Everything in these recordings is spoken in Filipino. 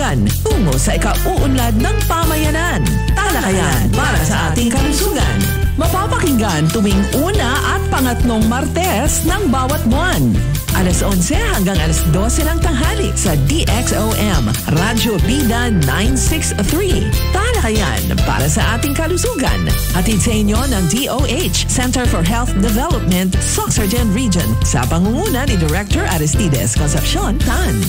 kalusugan tungo sa ikauunlad ng pamayanan. Talakayan para sa ating kalusugan. Mapapakinggan tuwing una at pangatlong Martes ng bawat buwan. Alas 11 hanggang alas 12 ng tanghali sa DXOM, Radyo Bida 963. Talakayan para sa ating kalusugan. Hatid sa inyo ng DOH, Center for Health Development, Sorsogon Region, sa pangunguna ni Director Aristides Concepcion Tan.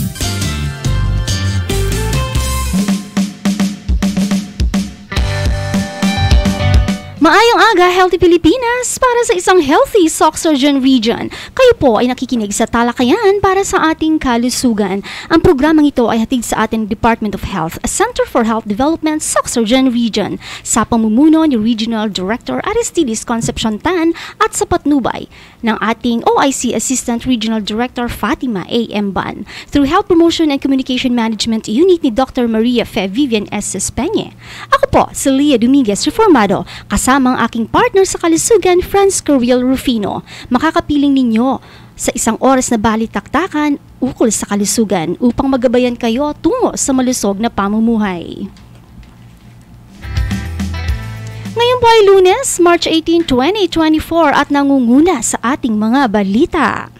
Maayong aga, Healthy Pilipinas, para sa isang healthy Sorsogon Region. Kayo po ay nakikinig sa Talakayan para sa ating kalusugan. Ang programang ito ay hatid sa ating Department of Health, Center for Health Development, Sorsogon Region, sa pamumuno ni Regional Director Aristides Concepcion Tan at sa patnubay ng ating OIC Assistant Regional Director Fatima A.M. Ban, through Health Promotion and Communication Management Unit ni Dr. Maria Fe Vivian S. Espeñe. Ako po, si Leah Dominguez Reformado, kasama ang aking partner sa kalusugan, Franz Carriel Rufino. Makakapiling ninyo sa isang oras na balitaktakan ukol sa kalusugan upang magabayan kayo tungo sa malusog na pamumuhay. Ngayon po ay Lunes, March 18, 2024 at nangunguna sa ating mga balita.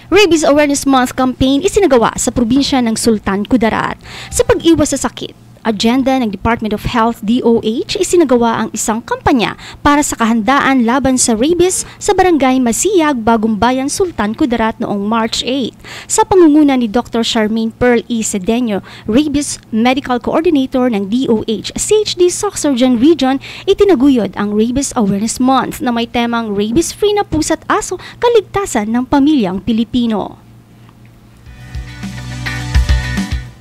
Rabies Awareness Month campaign isinagawa sa probinsya ng Sultan Kudarat. Sa pag-iwas sa sakit, agenda ng Department of Health DOH isinagawa ang isang kampanya para sa kahandaan laban sa rabies sa Barangay Masiyag, Bagong Bayan, Sultan Kudarat noong March 8. Sa pangunguna ni Dr. Charmaine Pearl E. Cedeño, Rabies Medical Coordinator ng DOH CHD Sorsogon Region, itinaguyod ang Rabies Awareness Month na may temang rabies-free na pusa't aso, kaligtasan ng pamilyang Pilipino.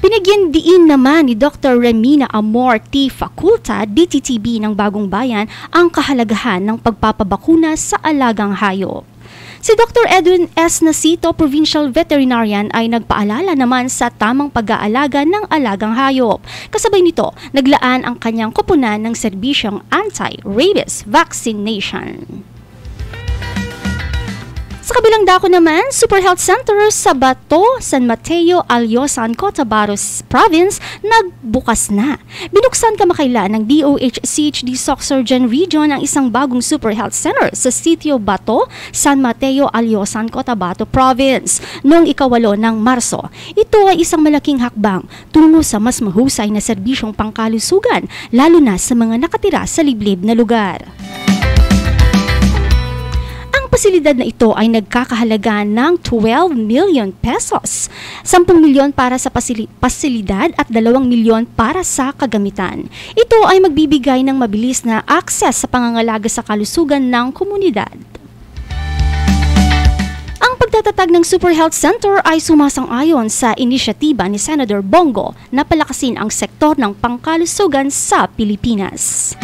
Binigyan diin naman ni Dr. Remina Amor T. Faculta, DTTB ng Bagong Bayan, ang kahalagahan ng pagpapabakuna sa alagang hayop. Si Dr. Edwin S. Nasito, Provincial Veterinarian, ay nagpaalala naman sa tamang pag-aalaga ng alagang hayop. Kasabay nito, naglaan ang kanyang koponan ng serbisyong anti-rabies vaccination. Sa kabilang dako naman, Super Health Center sa Bato, San Mateo, Alyosan, Cotabaros Province nagbukas na. Binuksan kamakailan ng DOH CHD Sorsogon Region ang isang bagong Super Health Center sa sitio Bato, San Mateo, Alyosan, Cotabato Province noong 8 ng Marso. Ito ay isang malaking hakbang tungo sa mas mahusay na serbisyong pangkalusugan, lalo na sa mga nakatira sa liblib na lugar. Pasilidad na ito ay nagkakahalaga ng 12 million pesos. 10 milyon para sa pasilidad at 2 milyon para sa kagamitan. Ito ay magbibigay ng mabilis na akses sa pangangalaga sa kalusugan ng komunidad. Ang pagtatatag ng Super Health Center ay sumasang-ayon sa inisyatiba ni Senator Bongo na palakasin ang sektor ng pangkalusugan sa Pilipinas.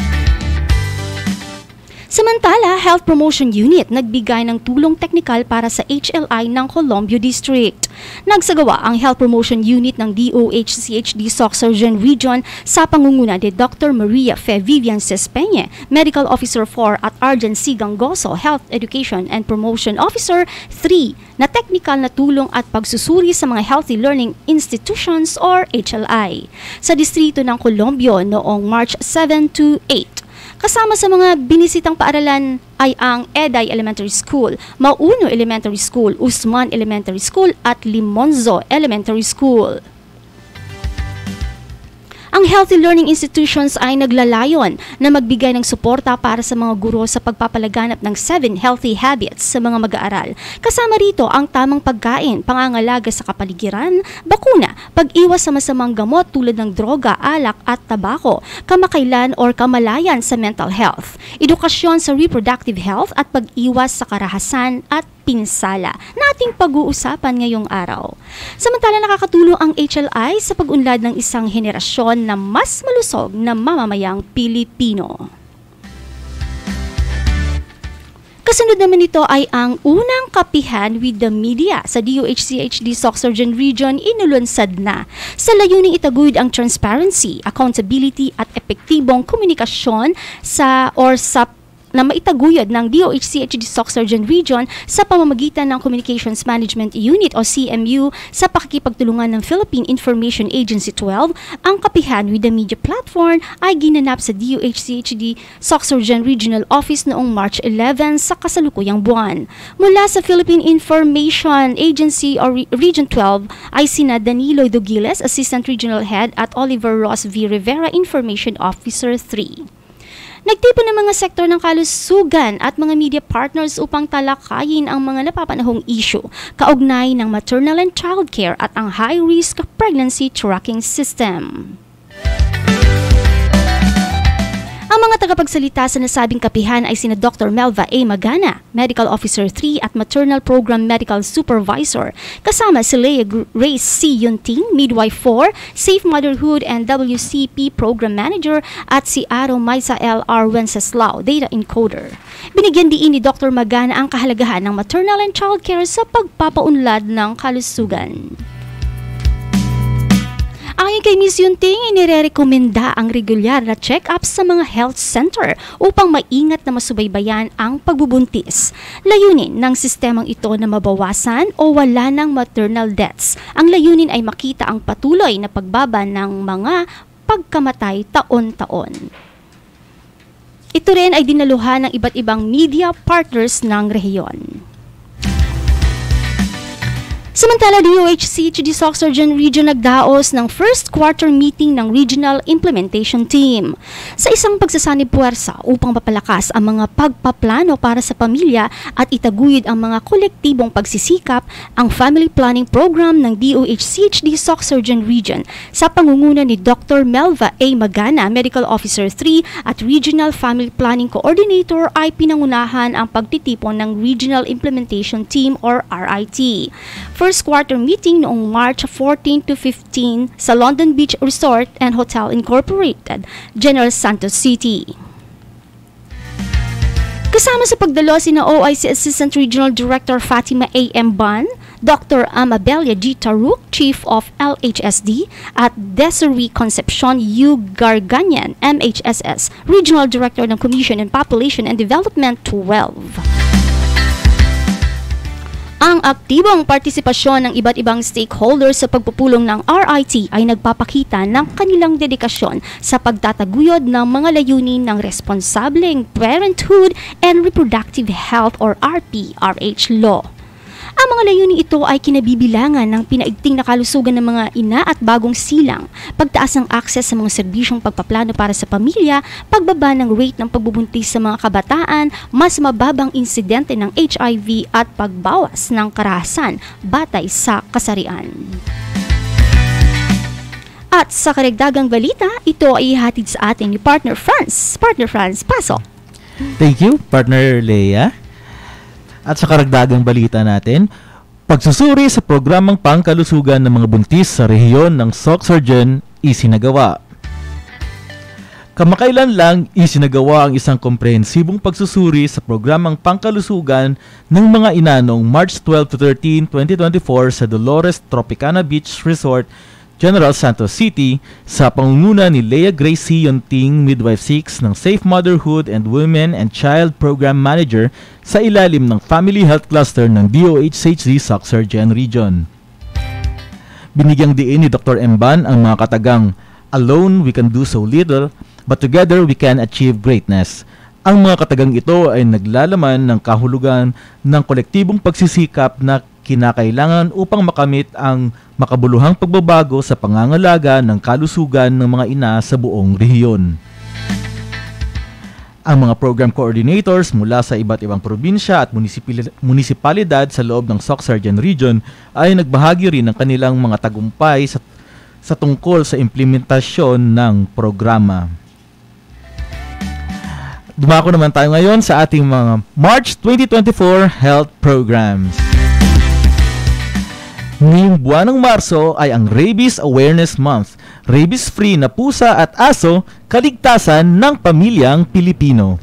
Samantala, Health Promotion Unit nagbigay ng tulong teknikal para sa HLI ng Colombio District. Nagsagawa ang Health Promotion Unit ng DOH CHD Sorsogon Region sa pangunguna ni Dr. Maria Fe Vivian Espeñe, Medical Officer 4 at Arjan C. Gangoso, Health Education and Promotion Officer 3, na teknikal na tulong at pagsusuri sa mga Healthy Learning Institutions or HLI sa distrito ng Colombio noong March 7 to 8. Kasama sa mga binisitang paaralan ay ang Eday Elementary School, Mauno Elementary School, Usman Elementary School at Limonzo Elementary School. Ang Healthy Learning Institutions ay naglalayon na magbigay ng suporta para sa mga guro sa pagpapalaganap ng 7 healthy habits sa mga mag-aaral. Kasama rito ang tamang pagkain, pangangalaga sa kapaligiran, bakuna, pag-iwas sa masamang gamot tulad ng droga, alak at tabako, kamakailan or kamalayan sa mental health, edukasyon sa reproductive health at pag-iwas sa karahasan at pinsala na ating pag-uusapan ngayong araw. Samantala, nakakatulong ang HLI sa pag-unlad ng isang henerasyon na mas malusog na mamamayang Pilipino. Kasunod naman ito ay ang unang kapihan with the media sa DOH-CHD Sorsogon Region inulunsad na sa layuning itaguyod ang transparency, accountability at epektibong komunikasyon sa maitaguyod ng DOH-CHD SOC Surgeon Region sa pamamagitan ng Communications Management Unit o CMU sa pakikipagtulungan ng Philippine Information Agency 12. Ang kapihan with the media platform ay ginanap sa DOH-CHD SOC Surgeon Regional Office noong March 11 sa kasalukuyang buwan. Mula sa Philippine Information Agency o Region 12 ay sina Danilo Dugiles, Assistant Regional Head, at Oliver Ross V. Rivera, Information Officer 3. Nagtipon ng mga sektor ng kalusugan at mga media partners upang talakayin ang mga napapanahong issue kaugnay ng maternal and child care at ang high-risk pregnancy tracking system. Ang mga tagapagsalita sa nasabing kapihan ay sina Dr. Melva A. Magana, Medical Officer 3 at Maternal Program Medical Supervisor, kasama si Leah Grace C. Yunting, Midwife 4, Safe Motherhood and WCP Program Manager, at si Aro Maisa L. R. Wenceslao, Data Encoder. Binigyan diin ni Dr. Magana ang kahalagahan ng maternal and child care sa pagpapaunlad ng kalusugan. Ayon kay Ms. Yunting, inirekomenda ang regular na check-up sa mga health center upang maingat na masubaybayan ang pagbubuntis. Layunin ng sistemang ito na mabawasan o wala ng maternal deaths. Ang layunin ay makita ang patuloy na pagbaba ng mga pagkamatay taon-taon. Ito rin ay dinaluhan ng iba't ibang media partners ng rehiyon. Samantala, DOH-CHD SOC Surgeon Region nagdaos ng first quarter meeting ng Regional Implementation Team sa isang pagsasanib puwersa upang mapalakas ang mga pagpaplano para sa pamilya at itaguyod ang mga kolektibong pagsisikap. Ang Family Planning Program ng DOH-CHD SOC Surgeon Region sa pangunguna ni Dr. Melva A. Magana, Medical Officer 3 at Regional Family Planning Coordinator ay pinangunahan ang pagtitipon ng Regional Implementation Team or RIT. First quarter meeting noong March 14 to 15 sa London Beach Resort and Hotel Incorporated, General Santos City. Kasama sa pagdalo sina OIC Assistant Regional Director Fatima A. M. Ban, Dr. Amabelia G. Taruk, Chief of LHSD, at Desiree Concepcion U. Garganyan, MHSS, Regional Director ng Commission on Population and Development 12. Ang aktibong partisipasyon ng iba't ibang stakeholders sa pagpupulong ng RIT ay nagpapakita ng kanilang dedikasyon sa pagtataguyod ng mga layunin ng Responsableng Parenthood and Reproductive Health or RPRH law. Ang mga layunin ito ay kinabibilangan ng pinaigting na kalusugan ng mga ina at bagong silang, pagtaas ng akses sa mga serbisyong pagpaplano para sa pamilya, pagbaba ng rate ng pagbubuntis sa mga kabataan, mas mababang insidente ng HIV at pagbawas ng karahasan batay sa kasarian. At sa karagdagang balita, ito ay ihatid sa atin ni Partner Franz. Partner Franz, pasok! Thank you, Partner Leah. At sa karagdagang balita natin, pagsusuri sa programang pangkalusugan ng mga buntis sa rehiyon ng SOC Surgeon isinagawa. Kamakailan lang isinagawa ang isang komprehensibong pagsusuri sa programang pangkalusugan ng mga ina noong March 12 to 13, 2024 sa Dolores Tropicana Beach Resort, General Santos City sa pangunguna ni Leah Grace C. Yunting, Midwife 6 ng Safe Motherhood and Women and Child Program Manager sa ilalim ng Family Health Cluster ng DOH-CHD SOC Surgeon Region. Binigyang diin ni Dr. Mban ang mga katagang, "Alone we can do so little, but together we can achieve greatness." Ang mga katagang ito ay naglalaman ng kahulugan ng kolektibong pagsisikap na kinakailangan upang makamit ang makabuluhang pagbabago sa pangangalaga ng kalusugan ng mga ina sa buong rehiyon. Ang mga program coordinators mula sa iba't ibang probinsya at munisipalidad sa loob ng SOC Surgeon Region ay nagbahagi rin ng kanilang mga tagumpay sa tungkol sa implementasyon ng programa. Dumako naman tayo ngayon sa ating mga March 2024 health programs. Ngayong buwan ng Marso ay ang Rabies Awareness Month. Rabies-free na pusa at aso, kaligtasan ng pamilyang Pilipino.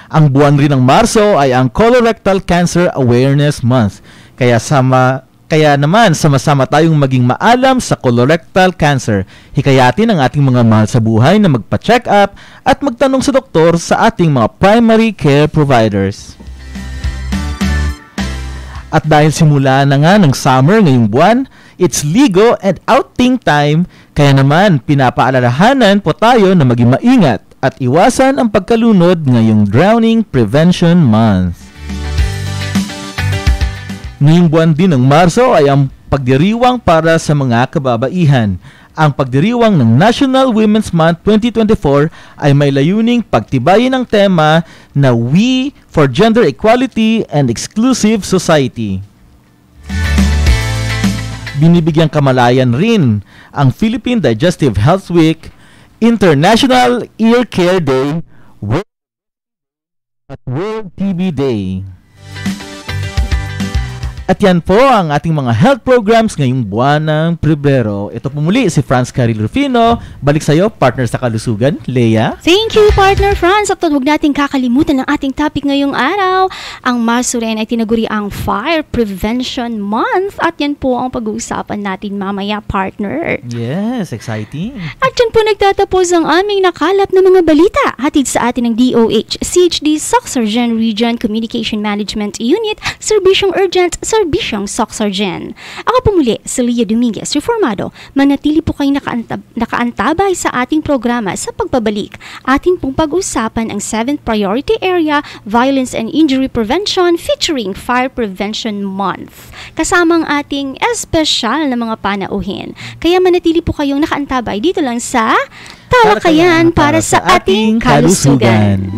Ang buwan rin ng Marso ay ang Colorectal Cancer Awareness Month. Kaya Kaya naman, sama-sama tayong maging maalam sa colorectal cancer. Hikayatin ang ating mga mahal sa buhay na magpa-check up at magtanong sa doktor sa ating mga primary care providers. At dahil simula na nga ng summer ngayong buwan, it's ligo and outing time, kaya naman pinapaalalahanan po tayo na maging maingat at iwasan ang pagkalunod ngayong Drowning Prevention Month. Ngayong buwan din ng Marso ay ang pagdiriwang para sa mga kababaihan. Ang pagdiriwang ng National Women's Month 2024 ay may layuning pagtibayin ang tema na We for Gender Equality and Exclusive Society. Binibigyang kamalayan rin ang Philippine Digestive Health Week, International Ear Care Day, at World TB Day. At yan po ang ating mga health programs ngayong buwan ng Pebrero. Ito po muli si Franz Caril Rufino. Balik sa'yo, partner sa kalusugan, Leia. Thank you, partner Franz. At huwag natin kakalimutan ang ating topic ngayong araw. Ang Marso rin ay tinaguri ang Fire Prevention Month. At yan po ang pag-uusapan natin mamaya, partner. Yes, exciting. At yan po nagtatapos ang aming nakalap na mga balita. Hatid sa atin ng DOH, CHD Soxargen Region Communication Management Unit, Serbisyong Urgent, Serbisyong Soxargen. Ako po muli, si Leia Dominguez, reformado. Manatili po kayong nakaantabay sa ating programa sa pagbabalik. Ating pong pag-usapan ang 7th Priority Area, Violence and Injury Prevention featuring Fire Prevention Month. Kasamang ating espesyal na mga panauhin. Kaya manatili po kayong nakaantabay dito lang sa Talakayan para sa ating kalusugan.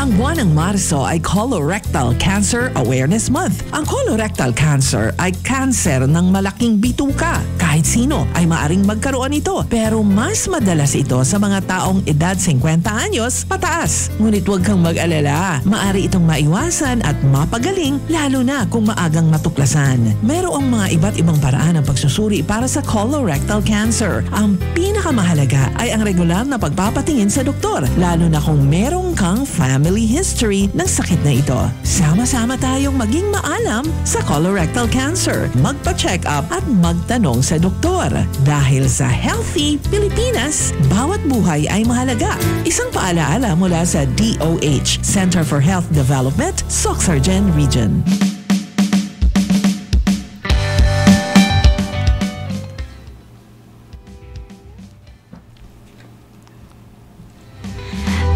Ang buwan ng Marso ay Colorectal Cancer Awareness Month. Ang colorectal cancer ay cancer ng malaking bituka. Kahit sino ay maaring magkaroon nito, pero mas madalas ito sa mga taong edad 50 anyos pataas. Ngunit huwag kang mag-alala, maaari itong maiwasan at mapagaling lalo na kung maagang natuklasan. Merong mga iba't ibang paraan ng pagsusuri para sa colorectal cancer. Ang pinakamahalaga ay ang regular na pagpapatingin sa doktor, lalo na kung merong kang family history ng sakit na ito. Sama-sama tayong maging maalam sa colorectal cancer. Magpa-check up at magtanong sa doktor. Dahil sa Healthy Pilipinas, bawat buhay ay mahalaga. Isang paalaala mula sa DOH, Center for Health Development, Soxargen Region.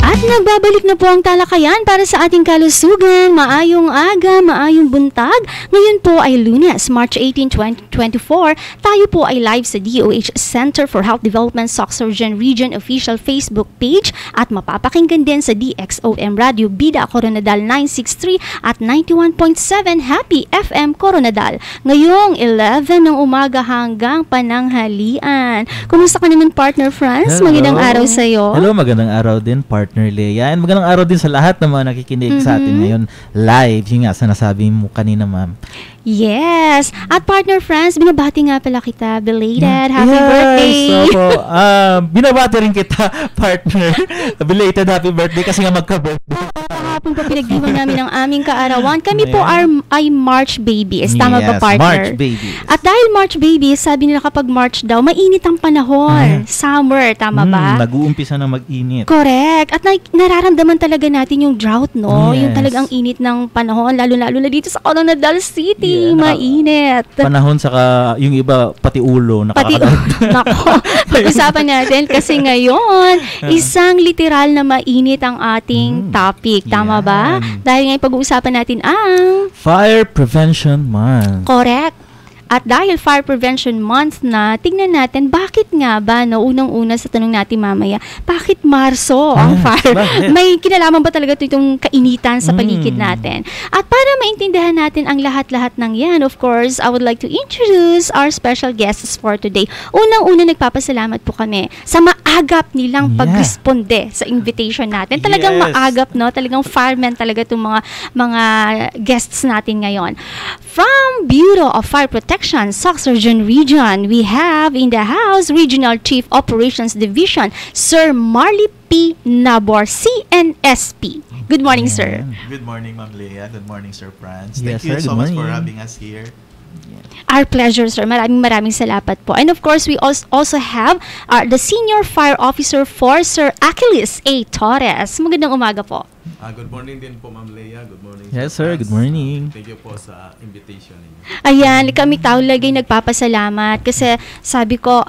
At nagbabalik na po ang talakayan para sa ating kalusugan. Maayong aga, maayong buntag. Ngayon po ay Lunes, March 18, 2024. Tayo po ay live sa DOH Center for Health Development Soxargen Region official Facebook page at mapapakinggan din sa DXOM Radio Bida Coronadal 963 at 91.7 Happy FM Coronadal. Ngayong 11 ng umaga hanggang pananghalian. Kumusta ka naman, partner Franz? Magandang araw sa iyo. Hello, magandang araw din, partner Leia. And magandang araw din sa lahat ng mga nakikinig sa atin ngayon live. Yung nga, sinasabi mo kanina, ma'am. Yes. At partner Franz, binabati nga pala kita. Belated. Happy birthday. So, binabati rin kita, partner. Belated happy birthday kasi nga magka-birthday. Kahapon pa pinagdiwang namin ang aming kaarawan. Kami po ay March babies. Tama ba, partner? March babies. At dahil March babies, sabi nila kapag March daw, mainit ang panahon. Summer, tama ba? Nag-uumpisa na mag-init. Correct. At nararamdaman talaga natin yung drought, no? Yes. Yung talagang init ng panahon, lalo-lalo na dito sa Coronadal City. Yeah, mainit. Panahon saka yung iba pati ulo Nako, pag-usapan natin kasi ngayon isang literal na mainit ang ating topic, tama ba? Dahil ngayon pag-uusapan natin ang Fire Prevention Month. Correct. At dahil Fire Prevention Month na, tignan natin, bakit nga ba, no, unang-una sa tanong natin mamaya, bakit Marso ang fire? May kinalaman ba talaga itong kainitan sa paligid natin? At para maintindihan natin ang lahat-lahat ng yan, of course, I would like to introduce our special guests for today. Unang-una, nagpapasalamat po kami sa maagap nilang pagresponde sa invitation natin. Talagang maagap, no? Talagang firemen talaga itong mga guests natin ngayon. From Bureau of Fire Protection, Soxargen Region, we have in the house Regional Chief Operations Division, Sir Marley P. P. Nabor, CNSP. Good morning, sir. Good morning, Ma'am Leah. Good morning, Sir Franz. Yes, Thank you sir. so Good much for morning. having us here. Our pleasure, sir. Maraming salamat po. And of course, we also have the Senior Fire Officer for Sir Achilles A. Torres. Magandang umaga po. Good morning din po, Ma'am Leah. Good morning. Yes, Sir sir. Good Franz. morning. Thank you po sa invitation ninyo. Ayan, kami tao lagi nagpapasalamat kasi sabi ko,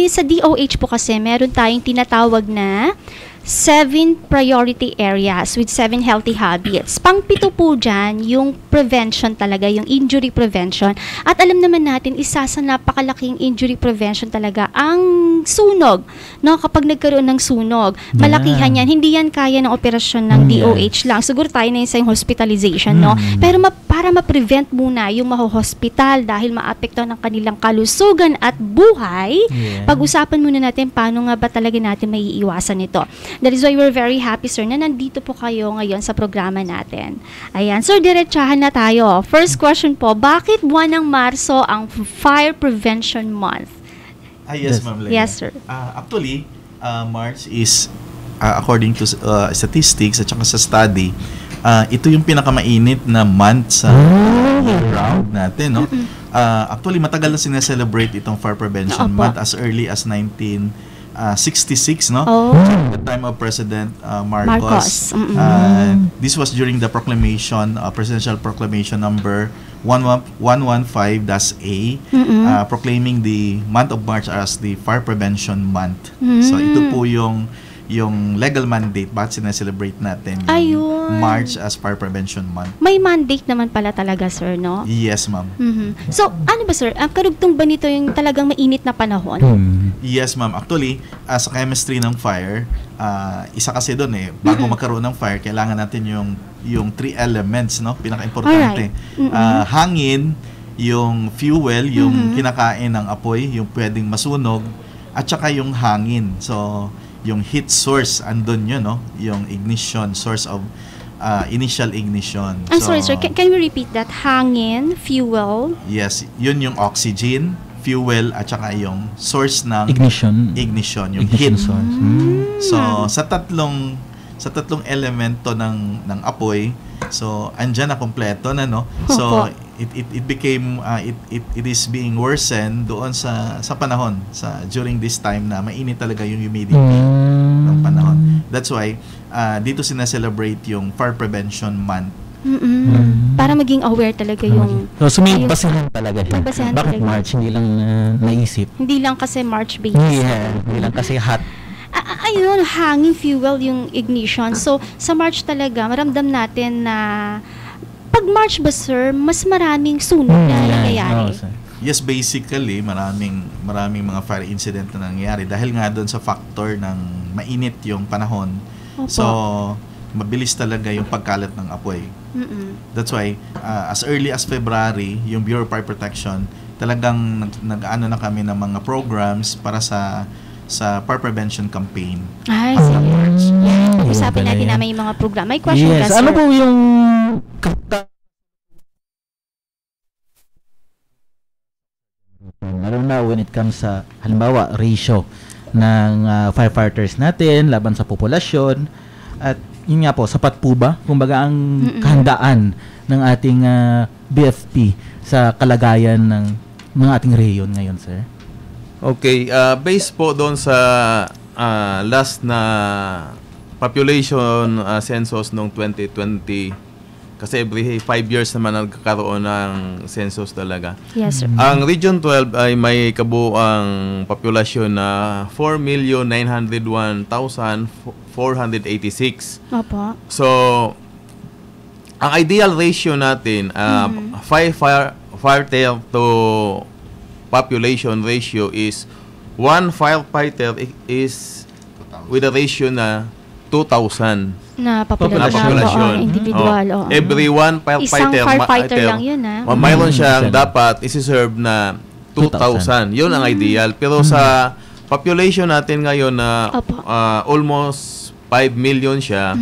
sa DOH po kasi meron tayong tinatawag na 7 priority areas with 7 healthy habits. Pang-pito po dyan, yung prevention talaga, yung injury prevention. At alam naman natin, isa sa napakalaking injury prevention talaga ang sunog. No? Kapag nagkaroon ng sunog, malakihan yan. Hindi yan kaya ng operasyon ng DOH lang. Siguro tayo na yun sa yung hospitalization. No? Pero para ma-prevent muna yung maho-hospital dahil maapekto ng kanilang kalusugan at buhay, pag-usapan muna natin paano nga ba talaga natin may iiwasan ito. That is why we're very happy, sir, na nandito po kayo ngayon sa programa natin. Ayan. Sir, diretsahan na tayo. First question po, bakit buwan ng Marso ang Fire Prevention Month? Yes, Ma'am Leah. Yes, sir. Actually, March is, according to statistics at saka sa study, ito yung pinakamainit na month sa year-round natin, no? Actually, matagal na sineselebrate itong Fire Prevention Month as early as 1966, no? The time of President Marcos. This was during the proclamation, Presidential Proclamation number 115-A, proclaiming the month of March as the Fire Prevention Month. So ito po yung legal mandate bakit sineselebrate natin yung March as Fire Prevention Month. May mandate naman pala talaga, sir, no? Yes, ma'am. So, ano ba, sir? Ang karugtong ba nito yung talagang mainit na panahon? Yes, ma'am. Actually, sa chemistry ng fire, isa kasi doon bago magkaroon ng fire, kailangan natin yung 3 elements, no? Pinaka-importante. Hangin, yung fuel, yung kinakain ng apoy, yung pwedeng masunog, at saka yung hangin. So, yung heat source, andun yun, no? Yung ignition, source of initial ignition. I'm sorry, sir. Can we repeat that? Hangin, fuel? Yes, yun yung oxygen, fuel, at saka yung source ng Ignition, yung ignition heat. source. So, sa tatlong elemento ng apoy, so andyan na kompleto na, no? So it became it is being worsened doon sa panahon during this time na mainit talaga yung humidity ng panahon. That's why dito sineselebrate yung Fire Prevention Month. Para maging aware talaga yung... So, may basehan talaga siya. May basehan Bakit talaga. March? Hindi lang naisip. Hindi lang kasi March-based. Hindi lang kasi hot. Ayun, hangin, fuel, yung ignition. So, sa March talaga, maramdam natin na pag March ba, sir, mas maraming sunog na nangyayari. Yes, basically, maraming mga fire incident na nangyayari dahil nga doon sa factor ng mainit yung panahon. Opo. So, mabilis talaga yung pagkalat ng apoy. That's why, as early as February, yung Bureau of Fire Protection, talagang nag-ano na kami ng mga programs para sa fire prevention campaign. Ay, sige. Usapin natin naman yung mga program. May question ka, sir? Ano po yung lalo na when it comes sa halimbawa ratio ng firefighters natin laban sa populasyon at yun nga po, sapat po ba? Kumbaga ang kahandaan ng ating BFP sa kalagayan ng mga ating rayon ngayon, sir? Okay, based po doon sa last na population census noong 2020, kasi every 5 years naman nagkakaroon ng census talaga. Yes, sir. Ang Region 12 ay may kabuang populasyon na 4,901,486. Opo. So, ang ideal ratio natin, 5 firefighter to population ratio is 1 firefighter is with a ratio na 2,000 Na populasyon. Individual. Oh. Every 1 firefighter, Isang firefighter lang yun, mayroon siyang dapat isi-serve na 2,000. Yun ang ideal. Pero sa population natin ngayon na almost 5 million siya,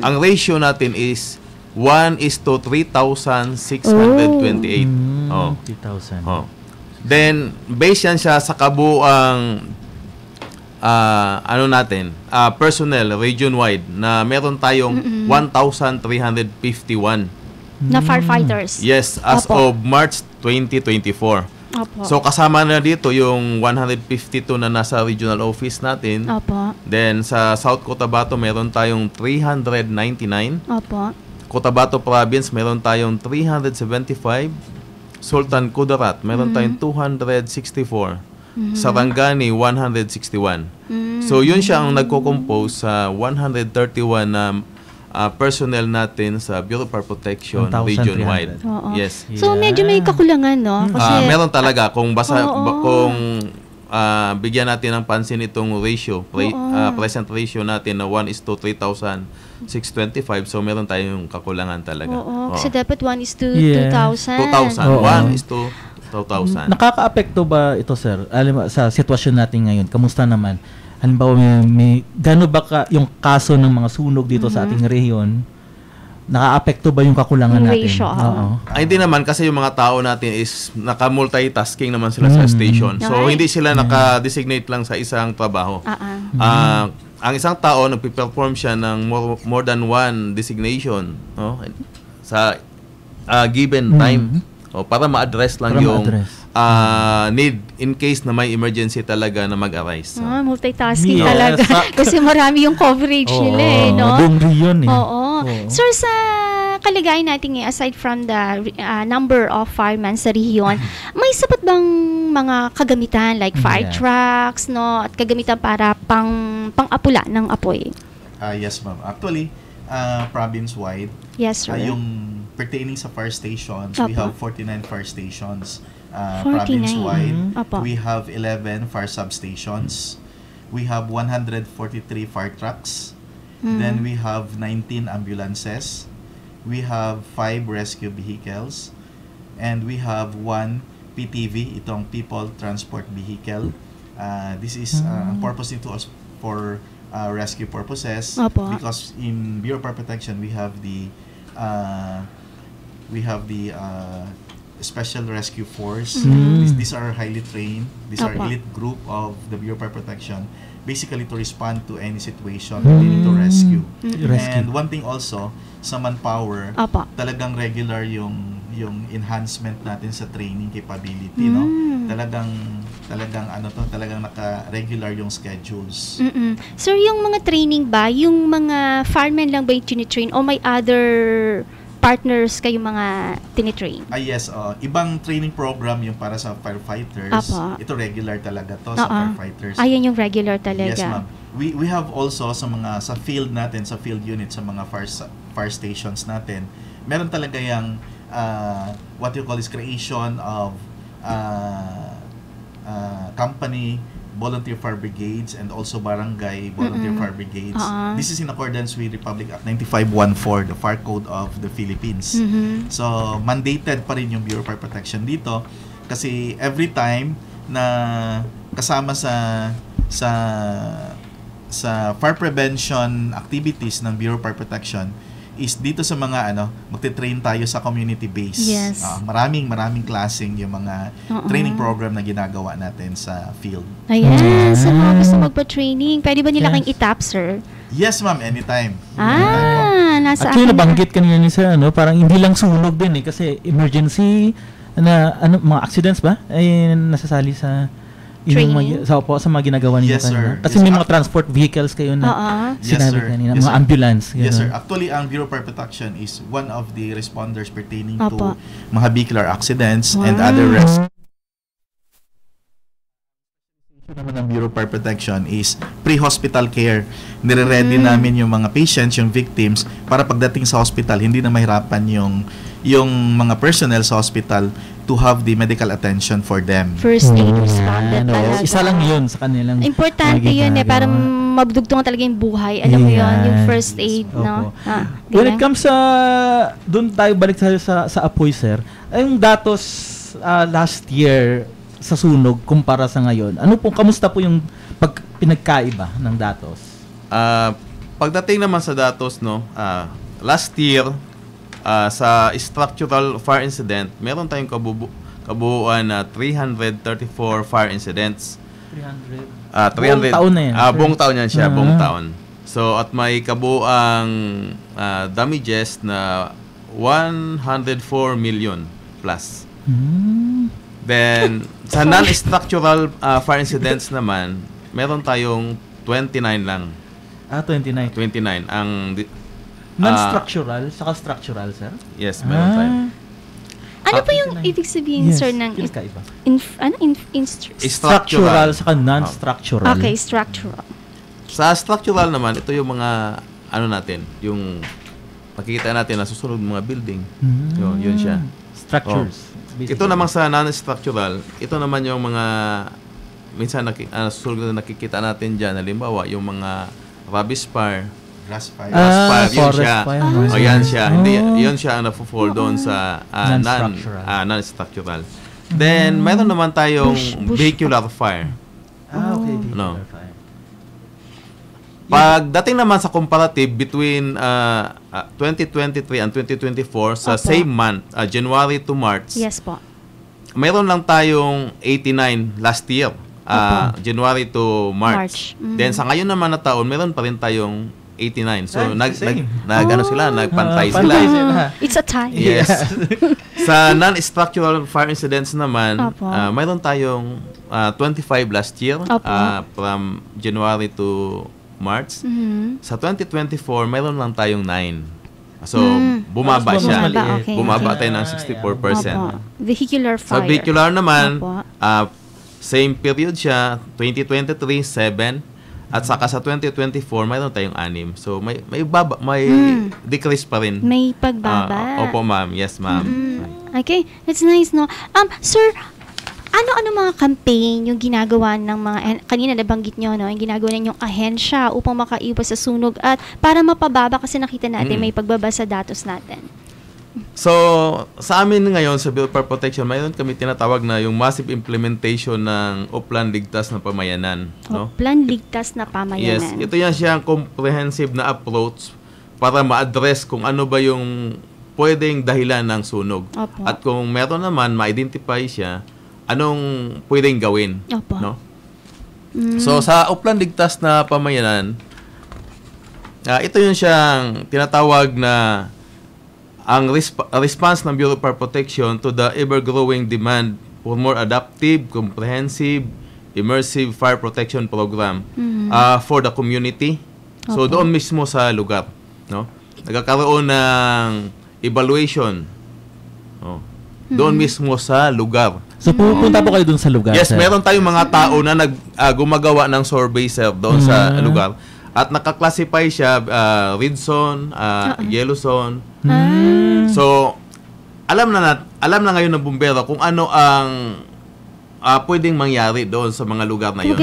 ang ratio natin is 1:3,628. Oh. 3,000. Oh. Then, based yan siya sa kabuang personnel region-wide na meron tayong 1,351 na firefighters. Yes, as Opo. of March 2024. Opo. So kasama na dito yung 152 na nasa regional office natin. Opo. Then sa South Cotabato meron tayong 399. Opo. Cotabato Province meron tayong 375. Sultan Kudarat meron tayong 264. Sarangani 161. So yun siya ang nagko-compose sa 131 na personnel natin sa Bureau of Fire Protection 1,300. region-wide. Oo. Yes. So medyo may kakulangan, no? Kasi Meron talaga kung Oo. kung bigyan natin ng pansin itong ratio, present ratio natin na 1:3,625, so meron tayong kakulangan talaga. Oo, kasi dapat 1:2,000. Yeah. 2,000. Oo. 1:2,000. Nakaka-apekto ba ito, sir? Alam mo, sa sitwasyon natin ngayon, kamusta naman? Halimbawa, gano ba yung kaso ng mga sunog dito sa ating rehiyon? Naka-apekto ba yung kakulangan Yung natin? ratio, Oo. Ay, hindi naman kasi yung mga tao natin is naka-multitasking naman sila sa station. So, Okay. hindi sila naka-designate lang sa isang trabaho. Ang isang tao, nagpe-perform siya ng more than one designation, no? Sa given time. Para ma-address lang Para yung ma-address. need in case na may emergency talaga na mag-arise. Multitasking Yes. talaga. Kasi marami yung coverage nila no? Buong rehiyon eh. Oo. Sir, sa kalagayan natin ngayon, aside from the number of firemen sa rehiyon, may sapat bang mga kagamitan like fire Yes. trucks, no? At kagamitan para pang-apula ng apoy? Yes, ma'am. Actually, province-wide, Yes, sir. yung pertaining sa fire stations, we Opo. have 49 fire stations. 49. Province-wide, Opo. we have 11 fire substations. We have 143 fire trucks. Then we have 19 ambulances. We have 5 rescue vehicles. And we have 1 PTV, itong People Transport Vehicle. This is ang purpose nito is for rescue purposes. Opo. Because in Bureau of Fire Protection, we have the Special Rescue Force. These are highly trained. These are Opo. elite group of the Bureau of Fire Protection, basically to respond to any situation relating to rescue. Rescue. And one thing also, sa manpower, Opo. talagang regular yung enhancement natin sa training capability, no? Talagang naka-regular yung schedules. Sir, yung mga training ba, yung mga firemen lang ba yung tinitrain o may other partners kayong mga tinitrain? Yes, ibang training program yung para sa firefighters. Apo. Ito regular talaga to sa firefighters. Ayan yung regular talaga. Yes, ma'am. We have also sa field natin, sa field unit, sa mga fire stations natin, meron talaga yung what you call is creation of company volunteer fire brigades and also barangay volunteer fire brigades. This is in accordance with Republic Act 9514, the Fire Code of the Philippines. So, mandated pa rin yung Bureau of Fire Protection dito kasi every time na kasama sa fire prevention activities ng Bureau of Fire Protection is dito sa mga magte-train tayo sa community base. Yes. Maraming klaseng yung mga training program na ginagawa natin sa field. Ayan, sa mga gusto magpa-training, pwede ba nila kayong itap, sir? Yes, ma'am, anytime. Nasa Actually, akin nabanggit kanina ni sir, parang hindi lang sunog din kasi emergency na mga accidents ba ay nasasali sa training? Sa mga ginagawa ninyo Yes, sir. Kasi Yes, may mga transport vehicles kayo na sinabi Yes, sir. kanina, Yes, mga sir. ambulance. Yes, sir. Ganun. Actually, ang Bureau of Fire Protection is one of the responders pertaining Opo. to mga vehicular accidents and Wow. other rescue. Naman ng Bureau of Fire Protection is pre-hospital care. Nire-ready namin yung mga patients, yung victims, para pagdating sa hospital, hindi na mahirapan yung mga personnel sa hospital to have the medical attention for them. first aid respondent talaga. Isa lang yun sa kanilang Importante mga yun para ginagawa. mabudugtungan talaga yung buhay. Alam mo yun, yung Yes. first aid, no? Opo. When it comes sa, doon tayo balik sa apoy, sir, ay yung datos last year sa sunog kumpara sa ngayon, kamusta po yung pinagkaiba ng datos? Pagdating naman sa datos, last year, sa structural fire incident, meron tayong kabuuan na 334 fire incidents. 300. Buong taon na yan. Buong taon yan siya, buong taon. So, at may kabuang damages na 104 million plus. Then, sa non-structural fire incidents naman, meron tayong 29 lang. 29. 29. Non-structural, saka structural, sir? Yes, meron tayo. Ano po yung ibig sabihin, sir, ng structural, saka non-structural? Okay, structural. Sa structural naman, ito yung mga, natin, yung makikita natin na susunod mga building. Yun siya. Structures. Ito naman sa non-structural, ito naman yung mga, minsan susunod na nakikita natin dyan, halimbawa, yung mga rubbish fire, grass fire. Yun siya. Yan siya. Hindi, yun siya ang na-fall doon sa non-structural. Then, meron naman tayong vehicular fire. Okay. Vehicular fire. Pagdating naman sa comparative between 2023 and 2024 sa same month, January to March. Yes po. Meron lang tayong 89 last year, January to March. Then sa ngayon naman na taon, meron pa rin tayong 89. So nagpantay sila. It's a tie. Yes. Sa non-structural fire incidents naman, meron tayong 25 last year from January to March. Sa 2024, mayroon lang tayong 9. So, bumaba siya. Bumaba tayo ng 64%. Vehicular fire. Sa vehicular naman, same period siya, 2023, 7. At saka sa 2024, mayroon tayong 6. So, may decrease pa rin. May pagbaba. Opo, ma'am. Yes, ma'am. Okay. It's nice, no? Sir, ano mga campaign yung ginagawa ng mga, kanina nabanggit nyo, no, yung ginagawa ninyong ahensya upang makaiwas sa sunog at para mapababa kasi nakita natin may pagbaba sa datos natin? So, sa amin ngayon sa Bureau of Fire Protection, mayroon kami tinatawag na yung massive implementation ng Upland Ligtas na Pamayanan. No? Upland Ligtas na Pamayanan. Yes, ito yan siyang comprehensive na approach para ma-address kung ano ba yung pwedeng dahilan ng sunog. At kung meron naman, ma-identify siya anong pwedeng gawin, no? So sa Upland Ligtas na Pamayanan, ito yung siyang tinatawag na ang response ng Bureau of Fire Protection to the ever-growing demand for more adaptive, comprehensive, immersive fire protection program for the community. So doon mismo sa lugar, no? Nagkakaroon ng evaluation, no? Doon mismo sa lugar. So pupunta po kayo doon sa lugar? Yes, meron tayong mga tao na gumagawa ng survey, sir, doon sa lugar. At naka-classify siya red zone, yellow zone. So alam na ngayon ng bumbero kung ano ang pwedeng mangyari doon sa mga lugar na yun.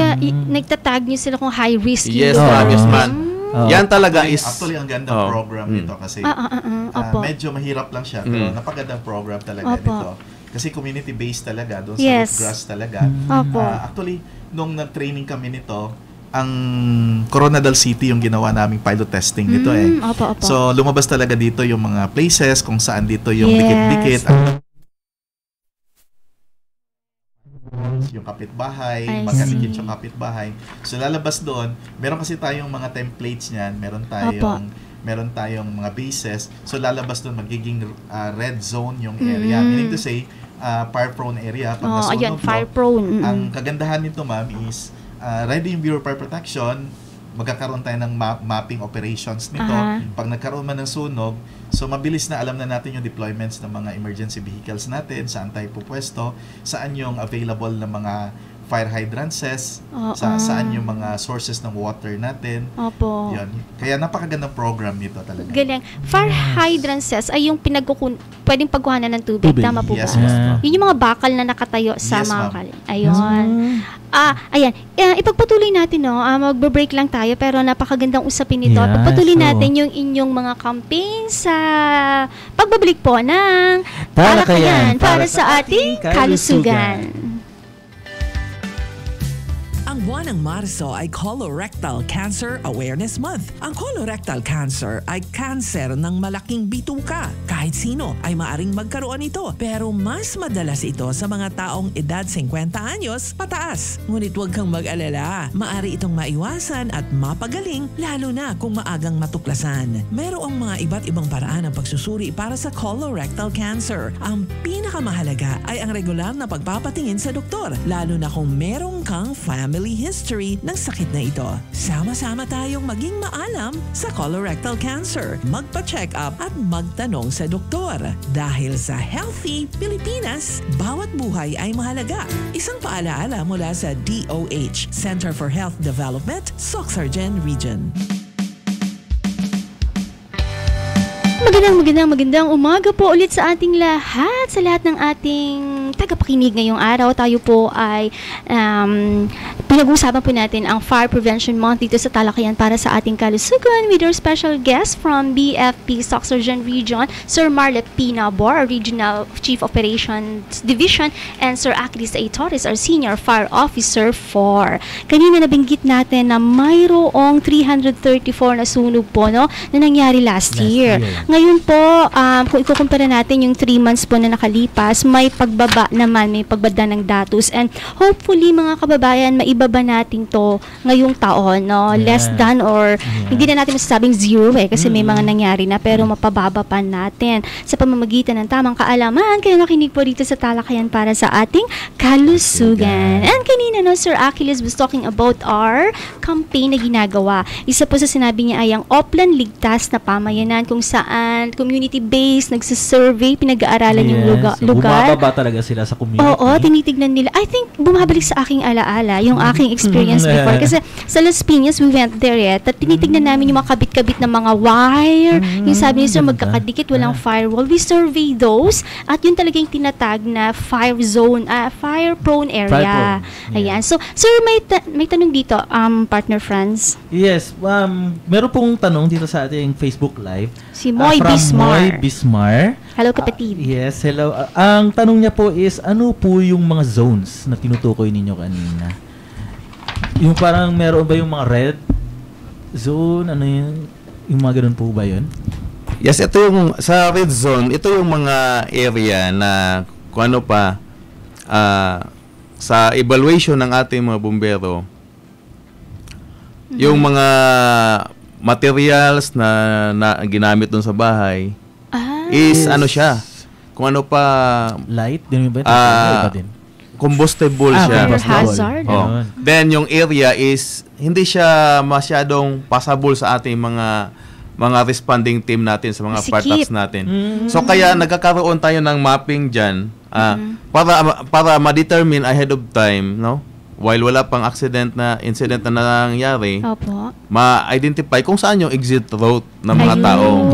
Nagtatag niyo sila kung high risk. Yes, yes, man. Yan talaga actually ang gandang program nito kasi medyo mahirap lang siya pero napagandang program talaga nito. Kasi community-based talaga, doon sa root grass talaga. Actually, nung nag-training kami nito, ang Coronadal City yung ginawa naming pilot testing nito So, lumabas talaga dito yung mga places kung saan dito yung dikit-dikit. Yung kapitbahay, magkadikit yung kapitbahay. So, lalabas doon. Meron kasi tayong mga templates niyan. Meron tayong mga bases. So, lalabas doon, magiging red zone yung area. Meaning to say, fire-prone area. Pag nasunog fire-prone. Ang kagandahan nito, ma'am, is ready yung Bureau of Fire Protection, magkakaroon tayo ng mapping operations nito. Pag nagkaroon man ng sunog, so mabilis na alam na natin yung deployments ng mga emergency vehicles natin, saan tayo pupwesto, saan yung available na mga fire hydrances, saan yung mga sources ng water natin. Yun. Kaya napakagandang program nito talaga. Galing. Fire hydrances ay yung pwedeng pagkuhanan ng tubig. Tama po ba? Yun yung mga bakal na nakatayo sa mga kal. Ayun. Ayan. Ipagpatuloy natin, no? Magbe-break lang tayo pero napakagandang usapin nito. Pagpatuloy natin yung inyong mga campaign sa pagbabalik po ng Talakayan para sa ating kalusugan. Ang buwan ng Marso ay Colorectal Cancer Awareness Month. Ang colorectal cancer ay cancer ng malaking bituka. Kahit sino ay maaring magkaroon nito, pero mas madalas ito sa mga taong edad 50 anyos pataas. Ngunit huwag kang mag-alala, maaari itong maiwasan at mapagaling lalo na kung maagang matuklasan. Merong mga iba't ibang paraan ng pagsusuri para sa colorectal cancer. Ang pinakamahalaga ay ang regular na pagpapatingin sa doktor, lalo na kung merong kang family history ng sakit na ito. Sama-sama tayong maging maalam sa colorectal cancer. Magpa-check up at magtanong sa doktor. Dahil sa Healthy Pilipinas, bawat buhay ay mahalaga. Isang paalaala mula sa DOH, Center for Health Development, Sorsogon Region. Magandang umaga po ulit sa ating lahat, sa lahat ng ating tagapakinig ngayong araw. Tayo po ay pinag-uusapan po natin ang Fire Prevention Month dito sa Talakayan para sa ating kalusugan with our special guest from BFP Sorsogon Region, Sir Marlep Pinabor, Regional Chief Operations Division, and Sir Achilles A. Torres, our Senior Fire Officer 4. Kanina nabinggit natin na mayroong 334 na sunog po, no, na nangyari last year. Ngayon po, kung ikukumpara natin yung 3 months po na nakalipas, may pagbaba naman, may pagbaba ng datos. And hopefully, mga kababayan, maibaba natin to ngayong taon, no? Less than or hindi na natin masasabing zero kasi may mga nangyari na, pero mapababa pa natin sa pamamagitan ng tamang kaalaman. Kaya nakinig po dito sa Talakayan para sa ating kalusugan. And kanina, no, Sir Achilles was talking about our campaign na ginagawa. Isa po sa sinabi niya ay ang Oplan Ligtas na Pamayanan, kung saan community-based, nagsisurvey, pinag-aaralan yung lugar. Bumababa talaga sila sa community. Oo, tinitignan nila. I think, bumabalik sa aking alaala, yung aking experience before. Kasi sa Las Piñas, we went there at tinitignan namin yung mga kabit-kabit na mga wire. Yung sabi niya, magkakadikit, walang firewall. We survey those at yun talaga yung tinatag na fire zone, fire-prone area. Ayan. So, sir, may tanong dito, partner Franz. Yes. Meron pong tanong dito sa ating Facebook Live. Si Moy from Bismar. Moy Bismar. Hello, kapatid. Yes, hello. Ang tanong niya po is, ano po yung mga zones na tinutukoy ninyo kanina? Yung parang meron ba yung mga red zone? Ano yung mga ganun po ba yun? Yes, ito yung sa red zone, ito yung mga area na kung ano pa sa evaluation ng ating mga bumbero, yung mga materials na ginamit dun sa bahay is ano siya, kung ano pa light din ba? Iba din. Combustible siya. Hazard. Then yung area is hindi siya masyadong passable sa ating mga responding team natin, sa mga partners natin. So kaya nagkakaroon tayo ng mapping diyan para ma-determine ahead of time, no? While wala pang incident na nangyari, ma-identify kung saan yung exit route ng mga tao.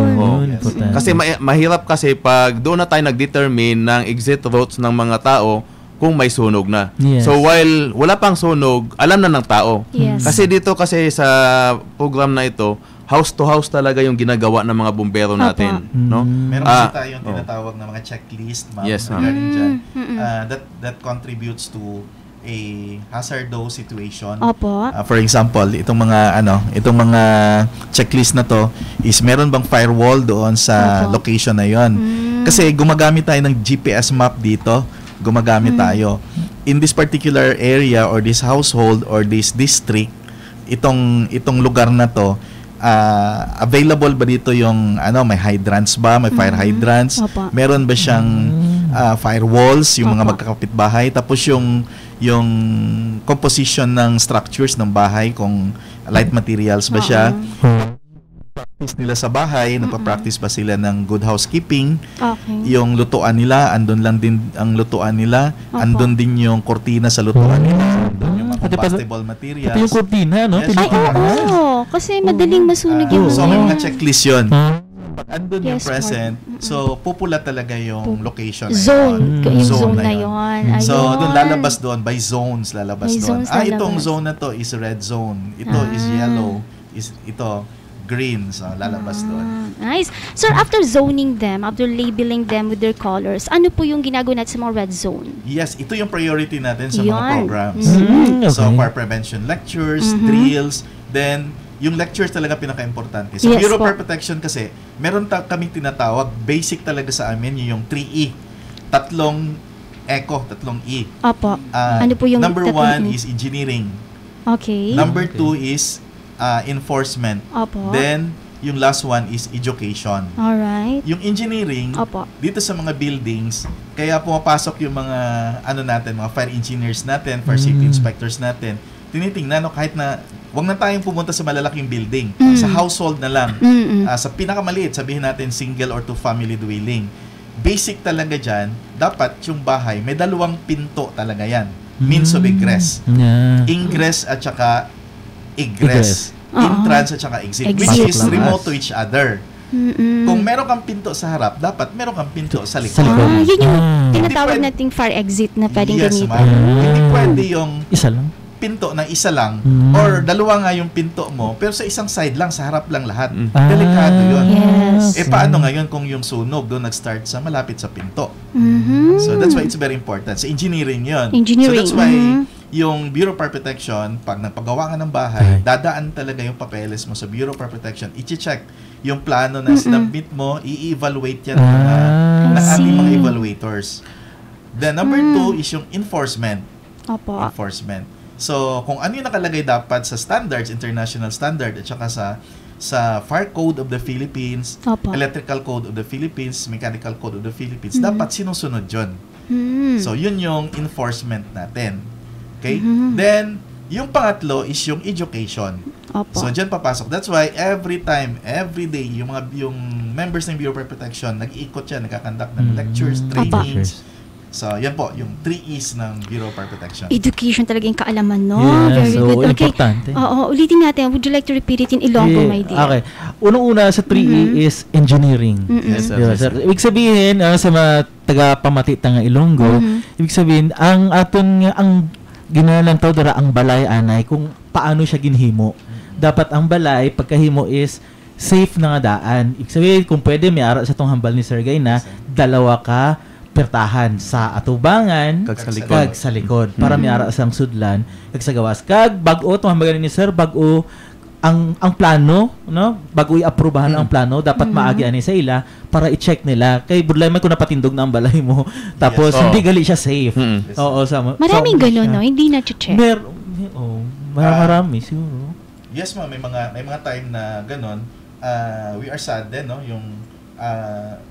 Kasi mahirap kasi pag doon na tayo nag-determine ng exit routes ng mga tao kung may sunog na. Yes. So while wala pang sunog, alam na ng tao. Yes. Kasi dito sa program na ito, house to house talaga yung ginagawa ng mga bumbero natin, no? Meron kasi tayong tinatawag na mga checklist, ma'am, regarding dyan. That contributes to a hazardous situation. For example, itong mga checklist na to is meron bang firewall doon sa location na 'yon. Kasi gumagamit tayo ng GPS map dito. Gumagamit tayo in this particular area or this household or this district, itong lugar na to, available ba dito yung may hydrants ba, may fire hydrants, meron ba siyang firewalls, yung mga magkakapitbahay, tapos yung composition ng structures ng bahay, kung light materials ba siya, practice nila sa bahay, nagpa-practice ba sila ng good housekeeping, yung lutuan nila, andun lang din ang lutuan nila, andun din yung kortina sa lutuan nila, andun yung mga combustible materials. Yung kortina, no? Yes. Kasi madaling masunog yung so may mga checklist yun. Pag andun yung present, so pupula talaga yung location na zone na yun. So doon lalabas doon, by zones lalabas doon. Itong zone na to is red zone, ito is yellow, ito green. So, lalabas doon. Nice. Sir, after zoning them, after labeling them with their colors, ano po yung ginagawa natin sa mga red zone? Yes, ito yung priority natin sa mga programs. Okay. So, fire prevention lectures, drills, then yung lectures talaga pinaka-importante. Sa Bureau of Fire Protection kasi, meron kaming tinatawag, basic talaga sa amin, yung 3E. Tatlong E. Opo. Ano po yung number 1 is engineering. Okay. Number 2 is enforcement. Opo. Then, yung last one is education. Alright. Yung engineering, Opo. dito sa mga buildings, kaya pumapasok yung mga, mga fire engineers natin, fire safety inspectors natin, tinitingnan, kahit na, wag na tayong pumunta sa malalaking building, sa household na lang, sa pinakamaliit, sabihin natin single or two family dwelling. Basic talaga dyan, dapat yung bahay, may dalawang pinto talaga yan. Means of egress. Ingress at saka egress. Entrance at saka exit. Which is remote to each other. Kung meron kang pinto sa harap, dapat meron kang pinto sa likod. Yun yung tinatawag nating fire exit na pwedeng gamitin. Hindi pwede yung isa lang pinto na isa lang or dalawa nga yung pinto mo pero sa isang side lang, sa harap lang lahat. Delikado yun. Yes. Paano ngayon kung yung sunog doon nag-start sa malapit sa pinto? So that's why it's very important. Sa engineering yun. So that's why yung Bureau of Fire Protection, pag nagpagawa ka ng bahay, dadaan talaga yung papeles mo sa Bureau of Fire Protection. I-check yung plano na sinabit mo, i-evaluate yan ng ating mga evaluators. Then number 2 is yung enforcement. Opo. Enforcement. So, kung ano yung nakalagay dapat sa standards, international standard, at saka sa Fire Code of the Philippines, Electrical Code of the Philippines, Mechanical Code of the Philippines, dapat sinusunod yun. So, yun yung enforcement natin. Okay? Then, yung pangatlo is yung education. So, dyan papasok. That's why every time, every day, yung members ng Bureau of Fire Protection, nag-iikot yan, nagkakandak ng lectures, trainings. So, yan po, yung 3 E's ng Bureau of Fire Protection. Education talaga yung kaalaman, no? Very good. Okay. Importante. Ulitin natin. Would you like to repeat it in Ilonggo, my dear? Okay. Unang-una sa 3E is engineering. Yes, sir. Ibig sabihin, sa mga taga-pamatit ng Ilonggo, ibig sabihin, ang ginalang tao dara ang balay anay kung paano siya ginhimo. Dapat ang balay, pagkahimo is safe na nga daan. Ibig sabihin, kung pwede, may ara sa tong hambal ni Sir Gay na dalawa ka pertahan sa atubangan kag sa likod para may ara sang sudlan kag sa gawas kag bag-o tong hambagan ni Sir bag-o ang plano no bago i-aprobahan ang plano dapat maagi ani sa ila para i-check nila kay budlay man kung napatindog na ang balay mo tapos hindi gali siya safe. Maraming gano'n no hindi na check. Marami siguro. Yes may mga time na gano'n. We are sad din no yung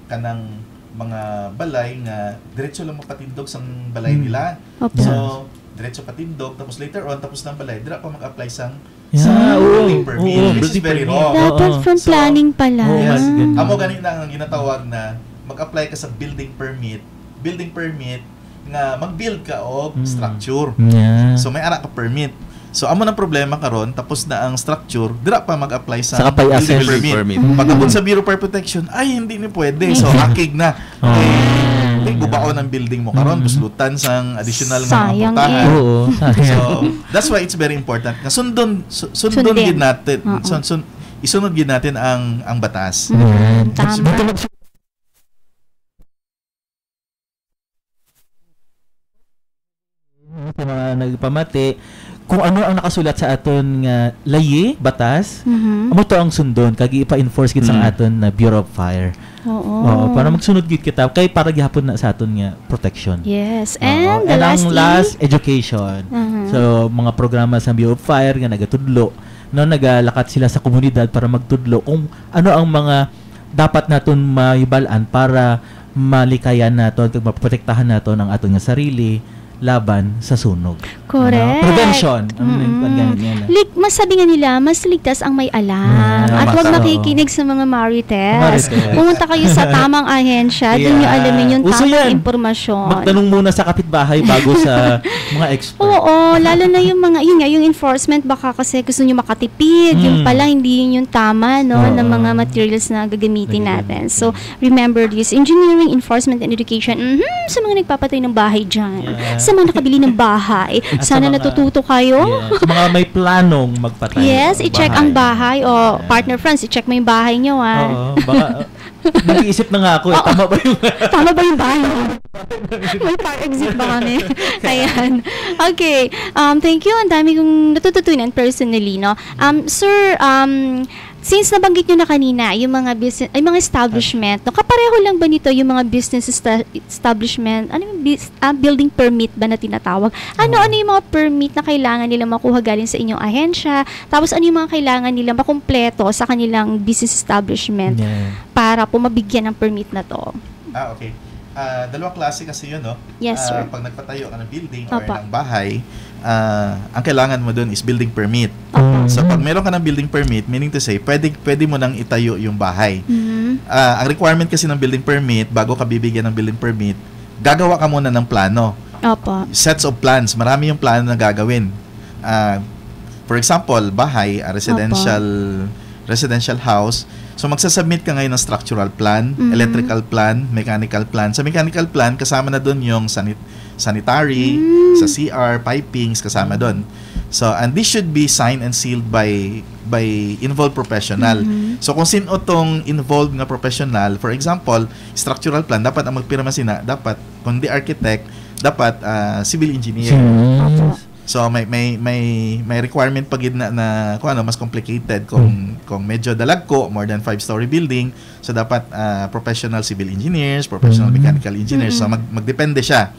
kanang mga balay nga diretso lang mapatindog sa balay nila. So, diretso patindog tapos later on tapos ng balay dira pa mag-apply sa building permit which is very wrong. Dapat from planning pala. Yes. Amo ganito na ang ginatawag na mag-apply ka sa building permit nga mag-build ka og structure. So may ara ka permit. So amo nang problema karon tapos na ang structure dira pa mag-apply sa building permit. Pagabot sa Bureau of Fire Protection ay hindi ni pwede. So akig na. Gubaon ang building mo karon buslutan sang additional nga putahan. So that's why it's very important. Nga sundon gid natin. Isunod gid natin ang batas. Tama. Sa mga nagpamati kung ano ang nakasulat sa aton nga layi, batas, amo to ang sundon kag ipa-enforce gid sa aton na Bureau of Fire. Oo, para magsunod gid kita kay para gihapon na sa aton nga protection. Yes, and the last education. So mga programa sa Bureau of Fire nga nagatudlo, no nagalakat sila sa komunidad para magtudlo kung ano ang mga dapat naton mahibalan para malikayan naton kag maprotektahan naton ang aton nga sarili laban sa sunog. Correct. Prevention. Masabi nga nila, mas ligtas ang may alam. At huwag makikinig sa mga marites. Pumunta kayo sa tamang ahensya, dun yung alamin yung tamang impormasyon. Magtanong muna sa kapitbahay bago sa mga expert. Oo, lalo na yung mga, yung enforcement, baka kasi gusto nyo makatipid. Yung pala, hindi yun yung tama, no, ng mga materials na gagamitin natin. So, remember this, engineering, enforcement, and education, sa mga nagpapatay ng bahay dyan. Sa sa mga nakabili ng bahay, sana natututo kayo. Sa mga may planong magpatayo. Yes, i-check ang bahay. O, partner friends, i-check mo yung bahay nyo, Oo, baka nag-iisip na nga ako, tama ba yung tama ba yung bahay mo? May park exit ba kami? Ayan. Okay. Thank you. Ang dami kong natututunan personally, no? Sir, since nabanggit nyo na kanina, yung mga business, ay mga establishment, no, kapareho lang ba nito yung mga business establishment, ano yung building permit ba na tinatawag? Ano yung mga permit na kailangan nila makuha galing sa inyong ahensya? Tapos ano yung mga kailangan nila makumpleto sa kanilang business establishment para po mabigyan ng permit na to? Okay. Dalawang klase kasi yun, no? Yes, sir. Pag nagpatayo ka ng building or ng bahay, ang kailangan mo dun is building permit. So, pag meron ka ng building permit, meaning to say, pwede mo nang itayo yung bahay. Ang requirement kasi ng building permit, bago ka bibigyan ng building permit, gagawa ka muna ng plano. Sets of plans. Marami yung plano na gagawin. For example, bahay, residential house. So, magsasubmit ka ngayon ng structural plan, electrical plan, mechanical plan. Sa mechanical plan, kasama na doon yung sanitary, sa CR, pipings, kasama doon. So, and this should be signed and sealed by involved professional. So, kung sino tong involved na professional, for example, structural plan, dapat ang magpirma dapat, kung di architect, dapat civil engineer. So may requirement pag na kung ano mas complicated kung medyo dalagko, more than 5-story building, so dapat professional civil engineers, professional mechanical engineers. So magdepende siya.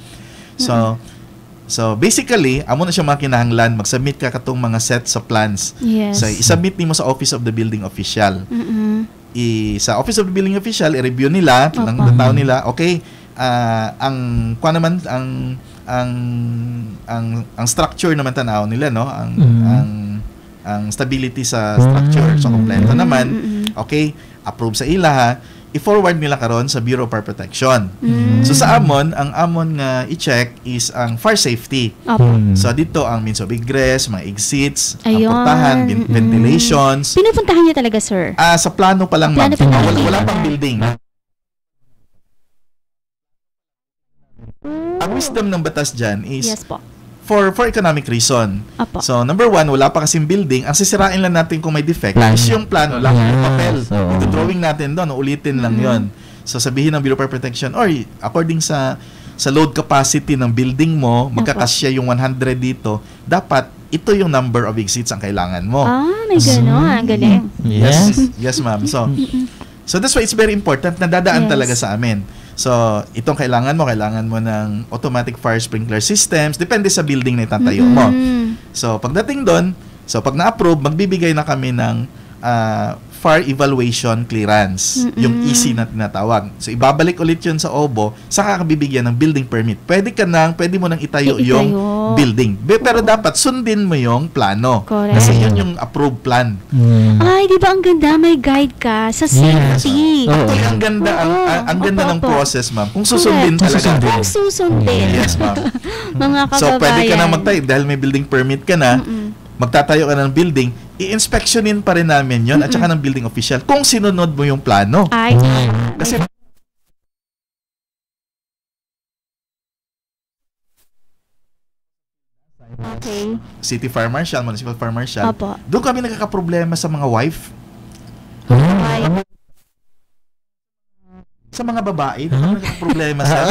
So basically, amo na siya makinahanglan mag-submit ka katong mga sets of plans. So i-submit nimo sa Office of the Building Official. Sa Office of the Building Official, i-review nila ng tao nila, okay, ang structure naman tanaw nila, no, ang stability sa structure, so kompleto naman, okay, approve sa ilaha, i-forward nila karon sa Bureau of Fire Protection. So sa ang amon nga i-check is ang fire safety. So dito ang means of egress, mga exits, ang portahan, ventilations. Pinupuntahan niya talaga, sir? Sa plano pa lang, ma'am. Wala pang building. Ang wisdom ng batas dyan is for economic reason. So, number one, wala pa kasing building. Ang sisirain lang natin kung may defect is yung plano lang, yung papel. Ito drawing natin doon, ulitin lang yon. So, sabihin ng Bureau of Fire Protection, or according sa load capacity ng building mo, magkakasya yung 100 dito, dapat ito yung number of exits ang kailangan mo. May gano'n. Galing. Yes, ma'am. So that's why it's very important na dadaan talaga sa amin. So, itong kailangan mo ng automatic fire sprinkler systems, depende sa building na itatayo mo. So, pagdating doon, pag na-approve, magbibigay na kami ng fire evaluation clearance, yung EC na tinatawag. So, ibabalik ulit yun sa OBO, saka ka bibigyan ng building permit. Pwede mo nang itayo yung building. Pero dapat sundin mo yung plano. Correct. Kasi yun yung approved plan. Ay, di ba ang ganda? May guide ka sa safety. Ang ganda ng process, ma'am. Kung susundin talaga. Kung susundin. Yes, ma'am. Mga kababayan. So, pwede ka na magtayo. Dahil may building permit ka na, magtatayo ka ng building, i-inspectionin pa rin namin yon at saka ng building official kung sinunod mo yung plano. Kasi City Fire Marshal, Municipal Fire Marshal, doon kami nagkakaproblema sa mga wife. Sa mga babae, doon kami nagkakaproblema sa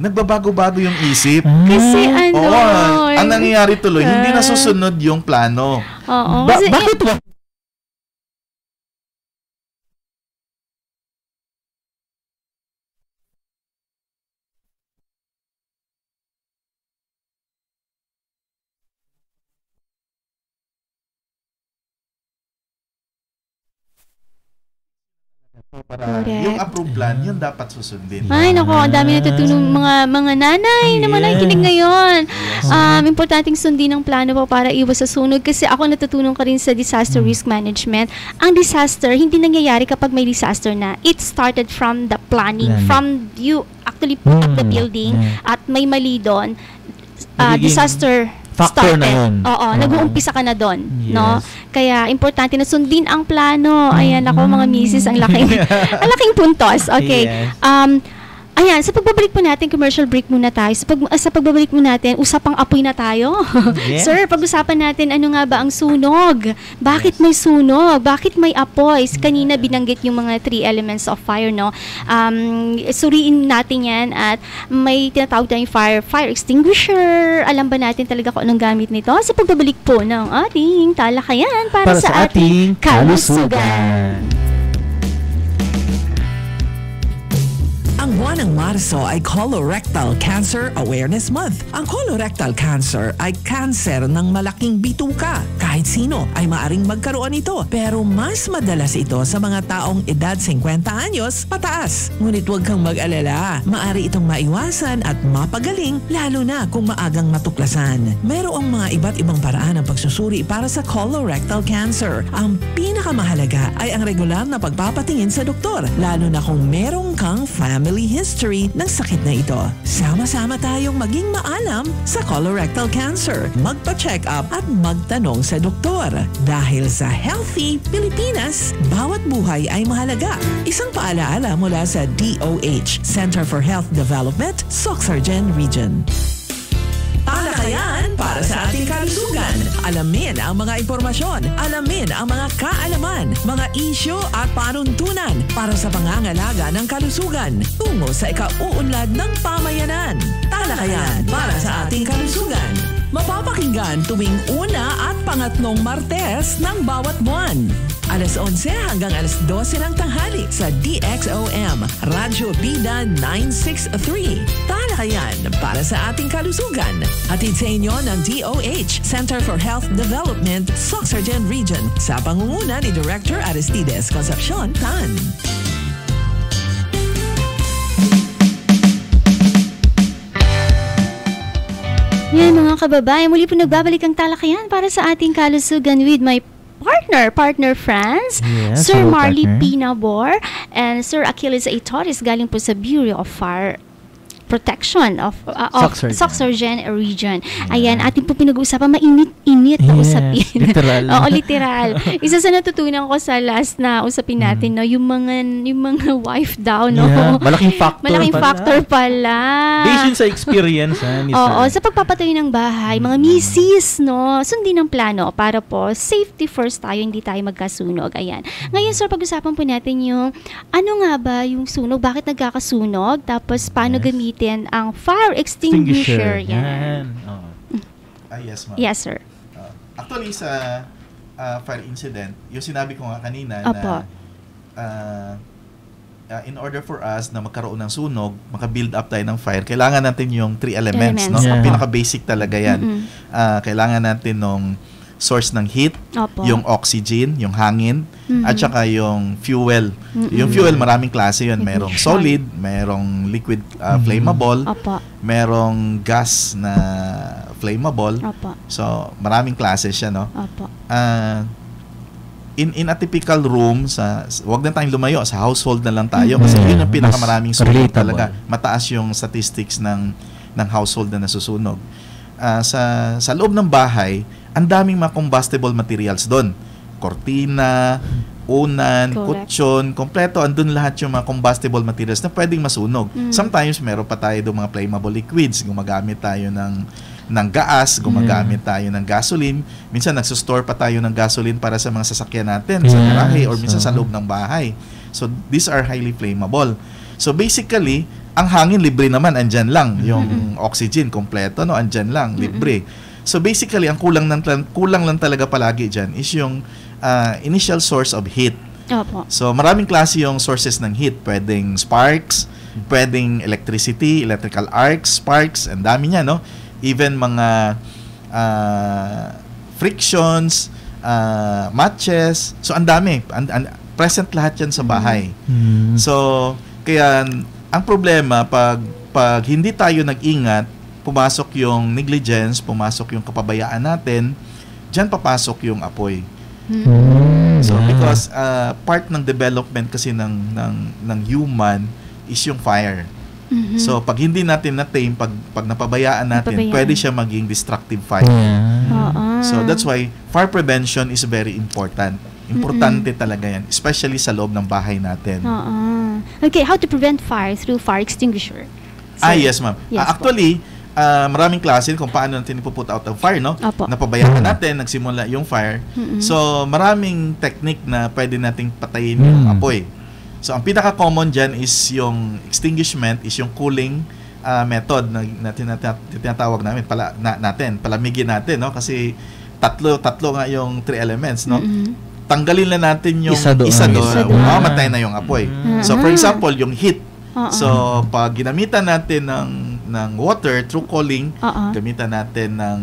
nagbabago-bago yung isip. Kasi ang nangyayari tuloy, hindi nasusunod yung plano. Bakit ba? Yung approved plan, yun dapat susundin. Ay, nako, ang dami natutunong mga nanay na manakinig ngayon. Importanteng sundin ang plano po para iwas sa sunog kasi ako natutunan ko rin sa disaster risk management. Ang disaster, hindi nangyayari kapag may disaster na. It started from the planning, from you actually put up the building at may mali doon. Disaster factor na yun. Oo, nag-uumpisa ka na doon, Yes. no? Kaya importante na sundin ang plano. Ayan ako mga misis, ang laking puntos. Okay. Yes. Ayan, sa pagbabalik po natin, commercial break muna tayo. Sa pagbabalik mo natin, usapang apoy na tayo. Yes. Sir, pag-usapan natin ano nga ba ang sunog? Bakit may sunog? Bakit may apoy? Kanina binanggit yung mga 3 elements of fire, no? Suriin natin yan at may tinatawag tayong fire extinguisher. Alam ba natin talaga kung anong gamit nito? Sa pagbabalik po ng ating talakayan para sa ating kalusugan. Ang buwan ng Marso ay Colorectal Cancer Awareness Month. Ang colorectal cancer ay cancer ng malaking bituka. Kahit sino ay maaring magkaroon ito, pero mas madalas ito sa mga taong edad 50 anyos pataas. Ngunit huwag kang mag-alala, maaari itong maiwasan at mapagaling lalo na kung maagang matuklasan. Merong mga iba't ibang paraan ng pagsusuri para sa colorectal cancer. Ang pinakamahalaga ay ang regular na pagpapatingin sa doktor, lalo na kung merong kang family history ng sakit na ito. Sama-sama tayong maging maalam sa colorectal cancer. Magpa-check up at magtanong sa doktor. Dahil sa Healthy Pilipinas, bawat buhay ay mahalaga. Isang paalaala mula sa DOH, Center for Health Development, Sorsogon Region. Talakayan para sa ating kalusugan. Alamin ang mga impormasyon, alamin ang mga kaalaman, mga isyu at panuntunan para sa pangangalaga ng kalusugan tungo sa ikauunlad ng pamayanan. Talakayan para sa ating kalusugan. Mapapakinggan tuwing una at pangatlong Martes ng bawat buwan. Alas 11 hanggang alas 12 ng tanghali sa DXOM, Radyo Bida 963. Talakayan para sa ating kalusugan. Hatid sa inyo ng DOH, Center for Health Development, Sorsogon Region, sa pangunguna ni Director Aristides Concepcion Tan. Yan mga kababayan, muli po nagbabalik ang talakayan para sa ating kalusugan with my partner friends, Yes, Sir hello, Marley partner. Pinabor and Sir Achilles A. Torres galing po sa Bureau of Fire Protection of Sorsogon Region. Ayan, ating po pinag-uusapan, mainit-init na Yes, usapin. literal. Oo, literal. Isa sa natutunan ko sa last na usapin natin, no, yung mga wife daw, no. Yeah, malaking factor Malaking pala. factor pala. Based yun sa experience, ni Oo, Sir. sa pagpapatayo ng bahay, mga misis, no, sundin ang plano para po safety first tayo, hindi tayo magkasunog. Ayan. Ngayon, sir, pag-usapan po natin yung ano nga ba yung sunog, bakit nagkakasunog, tapos paano gamitin ang fire extinguisher. Yan. Oo. Yes, ma'am. Yes, sir. Actually, sa fire incident, yung sinabi ko nga kanina Opo. na in order for us na magkaroon ng sunog, maka-build up tayo ng fire, kailangan natin yung 3 elements. No? Yeah. Ang pinaka-basic talaga yan. Kailangan natin ng source ng heat, Opo. yung oxygen, yung hangin, at saka yung fuel. Yung fuel, maraming klase yun. Merong solid, merong liquid flammable, Opo. merong gas na flammable. Opo. So, maraming klase siya, no? Opo. In a typical room, wag na tayong lumayo, sa household na lang tayo kasi yun ang pinakamaraming sunog relatable. talaga. Mataas yung statistics ng household na nasusunog. Sa loob ng bahay, ang daming mga combustible materials doon. Cortina, unan, Correct. kutsyon, kompleto, andun lahat yung mga combustible materials na pwedeng masunog. Sometimes, meron pa tayo doon mga flammable liquids. Gumagamit tayo ng gas, gumagamit tayo ng gasoline. Minsan, nagsustore pa tayo ng gasoline para sa mga sasakyan natin, sa garahe, or minsan sa loob ng bahay. So, these are highly flammable. So, basically, ang hangin, libre naman, andyan lang. Yung oxygen, kompleto, no, andyan lang, libre. So, basically, ang kulang lang talaga palagi dyan is yung initial source of heat. Opo. So, maraming klase yung sources ng heat. Pwedeng sparks, pwedeng electricity, electrical arcs, sparks, ang dami niya, no? Even mga frictions, matches. So, ang dami. Present lahat yan sa bahay. So, kaya, ang problema, pag hindi tayo nag-ingat, pumasok yung negligence, pumasok yung kapabayaan natin, dyan papasok yung apoy. So, because part ng development kasi ng human is yung fire. So, pag hindi natin na-tame, pag napabayaan natin, pwede siya maging destructive fire. So, that's why fire prevention is very important. Importante talaga yan, especially sa loob ng bahay natin. Okay, how to prevent fire through fire extinguisher? Yes, ma'am. Actually, maraming klase kung paano natin ipuput out ang fire, no? Napabayaan natin, nagsimula yung fire. So, maraming technique na pwede nating patayin yung apoy. So, ang pinaka-common dyan is yung extinguishment, is yung cooling method na tinatawag namin, palamigin natin, no? Kasi tatlo nga yung 3 elements, no? Tanggalin lang natin yung isa doon, mamamatay na yung apoy. So, for example, yung heat. So, pag ginamitan natin ng water through cooling, gamitan natin ng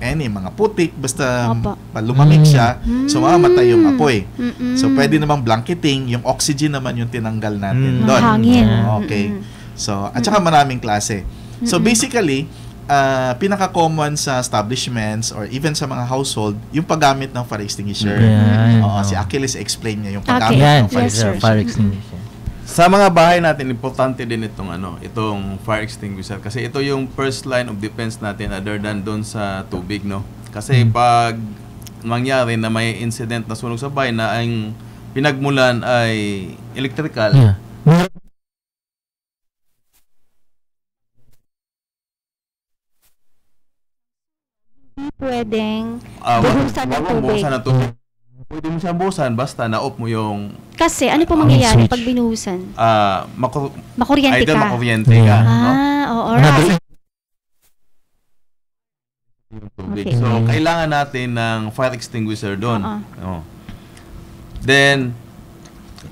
mga putik, basta lumamig siya, so mamamatay yung apoy. So, pwede namang blanketing, yung oxygen naman yung tinanggal natin doon. Hangin. Okay. So, at saka maraming klase. So, basically, pinaka-common sa establishments or even sa mga household, yung paggamit ng fire extinguisher. Si Achilles explain niya yung paggamit ng fire extinguisher. Sa mga bahay natin, importante din itong fire extinguisher kasi ito yung first line of defense natin other than doon sa tubig, no? Kasi pag mangyari na may incident na sunog sa bahay na ang pinagmulan ay electrical, pwedeng buhusan ng tubig. Pwede mo siyang buhusan basta na-off mo yung... Kasi ano po mangyayari pag binuhusan? Makuryente either ka. makuryente ka. Alright. Okay. So, kailangan natin ng fire extinguisher doon. Then,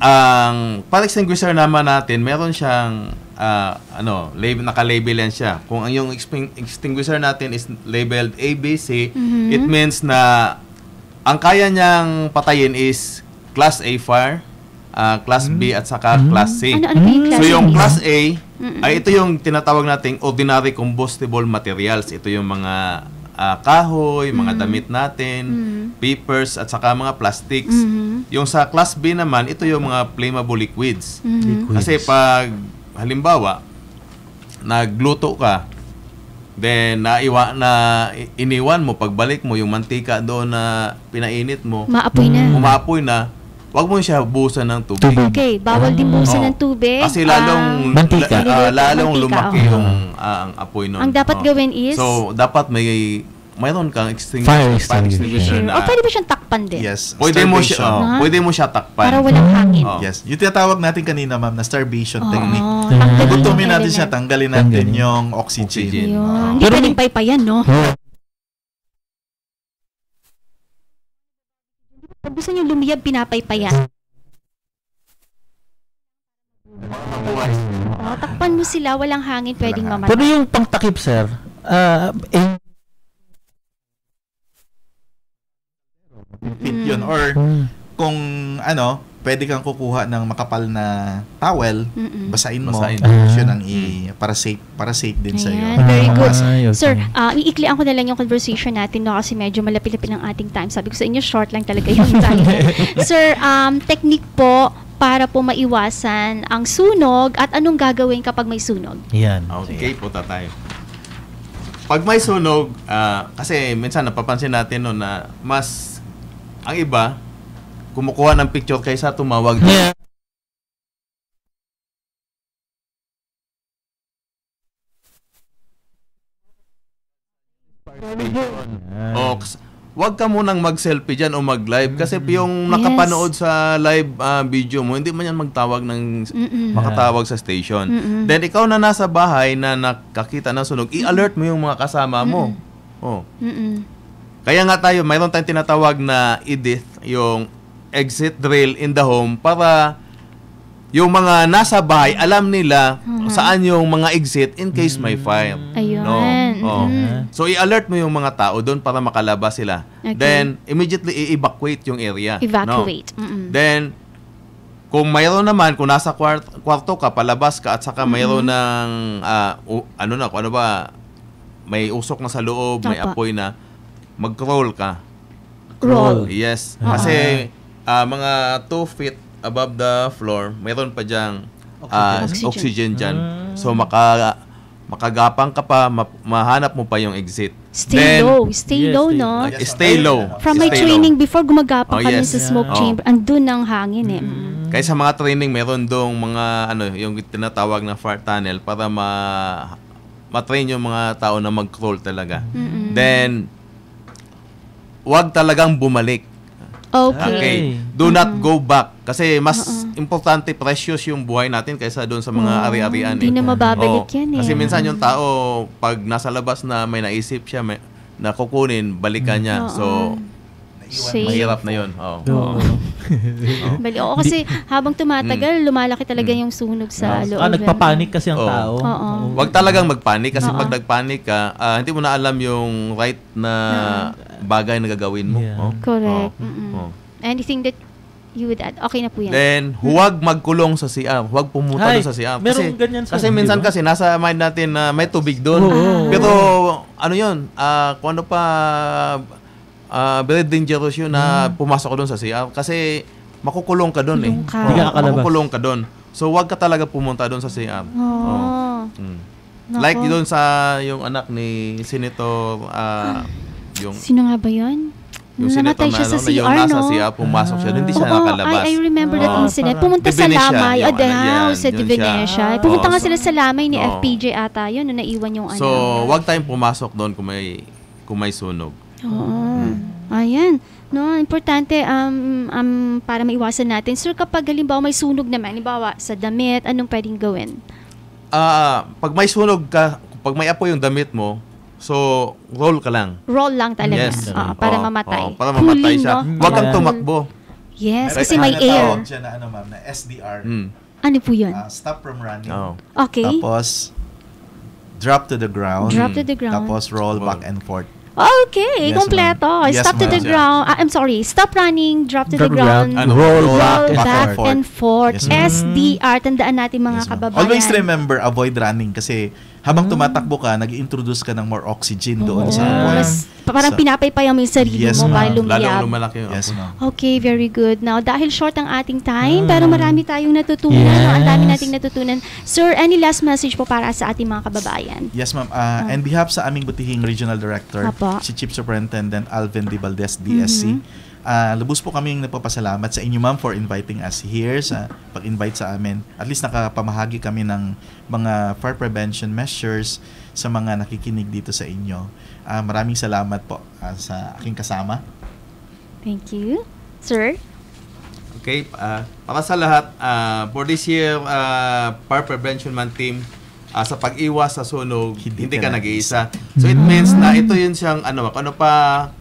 ang fire extinguisher naman natin, meron siyang naka-label yan siya. Kung ang yung extinguisher natin is labeled ABC, it means na ang kaya niyang patayin is Class A fire, Class B at saka Class C. So yung Class A, ay ito yung tinatawag nating ordinary combustible materials. Ito yung mga kahoy, mga damit natin, papers at saka mga plastics. Yung sa Class B naman, ito yung mga flammable liquids. Kasi pag halimbawa, nagluto ka, then iniwan mo, pagbalik mo yung mantika doon na pinainit mo, umaapoy na, wag mo siya buhusan ng tubig. Okay, bawal din buhusan ng tubig. Kasi lalong lumaki yung ang apoy nun. Ang dapat gawin is? So, dapat mayroon kang fire extinguisher na. O pwede ba siyang takpan din? Yes. Pwede mo siya takpan. Para walang hangin. Yes. Yung tinatawag natin kanina, ma'am, na starvation technique. Gutumin natin siya, tanggalin natin yung oxygen. Hindi pwedeng paypayan, no? Pag gusto nyo lumiyab, pinapaypayan. Takpan mo sila, walang hangin, pwedeng mamatay. Pero yung pangtakip, sir, yun. Or kung pwede kang kukuha ng makapal na towel, basain mo. Yun ang para safe din sa iyo. Very good. Sir, iiklian ko na lang yung conversation natin, no, kasi medyo malapit-lapit ng ating time. Sabi ko sa inyo, short lang talaga yung time. Sir, technique po para po maiwasan ang sunog at anong gagawin kapag may sunog? Yan. Okay, punta tayo. Pag may sunog, kasi minsan napapansin natin na mas ang iba, kumukuha ng picture kaysa tumawag. Wag ka munang mag-selfie dyan o mag-live kasi yung nakapanood sa live video mo, hindi man yan makatawag sa station. Then ikaw na nasa bahay na nakakita ng sunog, i-alert mo yung mga kasama mo. Kaya nga mayroon tayong tinatawag na EDIT, yung exit drill in the home, para yung mga nasa bahay, alam nila saan yung mga exit in case may fire. Ayun. So, i-alert mo yung mga tao doon para makalabas sila. Okay. Then, immediately i-evacuate yung area. Evacuate. Then, kung mayroon naman, kung nasa kwarto ka, palabas ka, at saka mayroon ng, may usok na sa loob, may apoy na, mag-roll ka. Roll. Yes. Kasi mga 2 feet above the floor, mayroon pa dyang oxygen dyan. So, makagapang ka pa, mahanap mo pa yung exit. Stay low, no? Stay low. From my training before, gumagapang kami sa smoke chamber. Andun ang hangin eh. Kaya sa mga training, meron dong mga, yung tinatawag na fart tunnel para ma-train yung mga tao na mag-crawl talaga. Then, wag talagang bumalik. Okay. Do not go back. Kasi mas importante, precious yung buhay natin kaysa doon sa mga ari-arian. Hindi na mababalik yan eh. Kasi minsan yung tao, pag nasa labas na may naisip siya, na kukunin, balikan niya. So, mahirap na yun. Kasi habang tumatagal, lumalaki talaga yung sunog sa loob. Nagpapanik kasi ang tao. Wag talagang magpanik kasi pag nagpanik ka, hindi mo na alam yung right na bagay na gagawin mo. Correct. Anything that you would add? Okay na po yan. Then, huwag magkulong sa CR. Huwag pumunta doon sa CR. Kasi minsan kasi nasa mind natin na may tubig doon. Pero ano yun, kung ano pa, very dangerous yun na pumasok ka doon sa CR. Kasi makukulong ka doon eh. Makukulong ka doon. So, huwag ka talaga pumunta doon sa CR. Like doon sa yung anak ni Senator, sino nga ba yun? Yung namatay siya sa CR, yung nasa CR, pumasok siya, hindi siya nakalabas. I remember that incident. Pumunta sa Lamay, the house at Venetia. Pumunta nga sila sa Lamay ni FPJ ata yun, na naiwan yung So, wag tayong pumasok doon kung may sunog. Ayan. No, importante para maiwasan natin. Sir, kapag halimbawa may sunog naman, halimbawa sa damit, anong pwedeng gawin? Pag may sunog ka, pag may apoy yung damit mo, so, roll ka lang. Roll lang talaga. Yes. Para mamatay. Para mamatay siya. Huwag kang tumakbo. Yes, kasi may air. Dyan na, ma'am, na SDR. Ano po yun? Stop from running. Okay. Tapos, drop to the ground. Tapos, roll back and forth. Okay, kompleto. Stop to the ground. I'm sorry. Stop running, drop to the ground, and roll back and forth. SDR. Tandaan natin mga kababayan. Always remember, avoid running kasi habang tumatakbo ka, nag-introduce ka ng more oxygen doon sa buwan. Parang pinapaypay mo yung sarili mo para lumiyab. Lalong lumalaki. Okay, very good. Now, dahil short ang ating time, pero marami tayong natutunan. Ang dami nating natutunan. Sir, any last message po para sa ating mga kababayan? Yes, ma'am. And behalf sa aming butihing Regional Director, si Chief Superintendent Alvin D. Valdez, DSC, lubos po kaming nagpapasalamat sa inyo, ma'am, for inviting us here, sa pag-invite sa amin. At least nakapamahagi kami ng mga fire prevention measures sa mga nakikinig dito sa inyo. Maraming salamat po sa aking kasama. Thank you. Sir? Okay, para sa lahat, for this year, fire prevention man team, sa pag-iwas sa sunog, hindi ka nag-iisa. So it means na ito yun siyang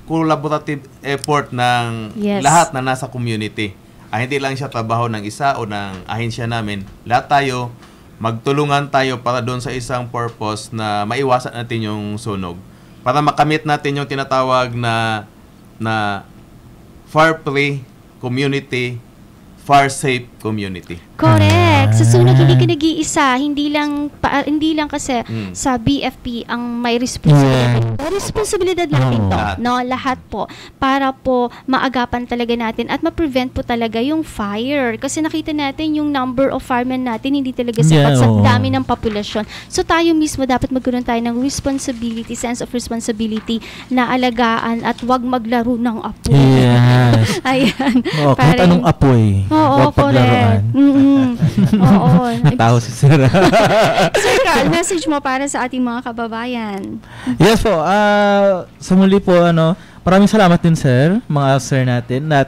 collaborative effort ng lahat na nasa community. Hindi lang siya trabaho ng isa o ng ahensya namin. Lahat tayo, magtulungan tayo para doon sa isang purpose na maiwasan natin yung sunog. Para makamit natin yung tinatawag na fire-free community, fire-safe community. Correct. Sa sunog, hindi ka nag-iisa. Hindi lang kasi sa BFP ang may responsibilidad. Responsibilidad natin to. No? Lahat po. Para po maagapan talaga natin at ma-prevent po talaga yung fire. Kasi nakita natin yung number of firemen natin hindi talaga sapat sa dami ng populasyon. So tayo mismo dapat magkaroon tayo ng responsibility, sense of responsibility na alagaan at wag maglaro ng apoy. Yes. Ayan. Kahit anong apoy. Oo, correct. Oo. Natawa si Sir. Sir Carl, message mo para sa ating mga kababayan. Yes po. Sa muli po, maraming salamat din, Sir, mga sir natin, at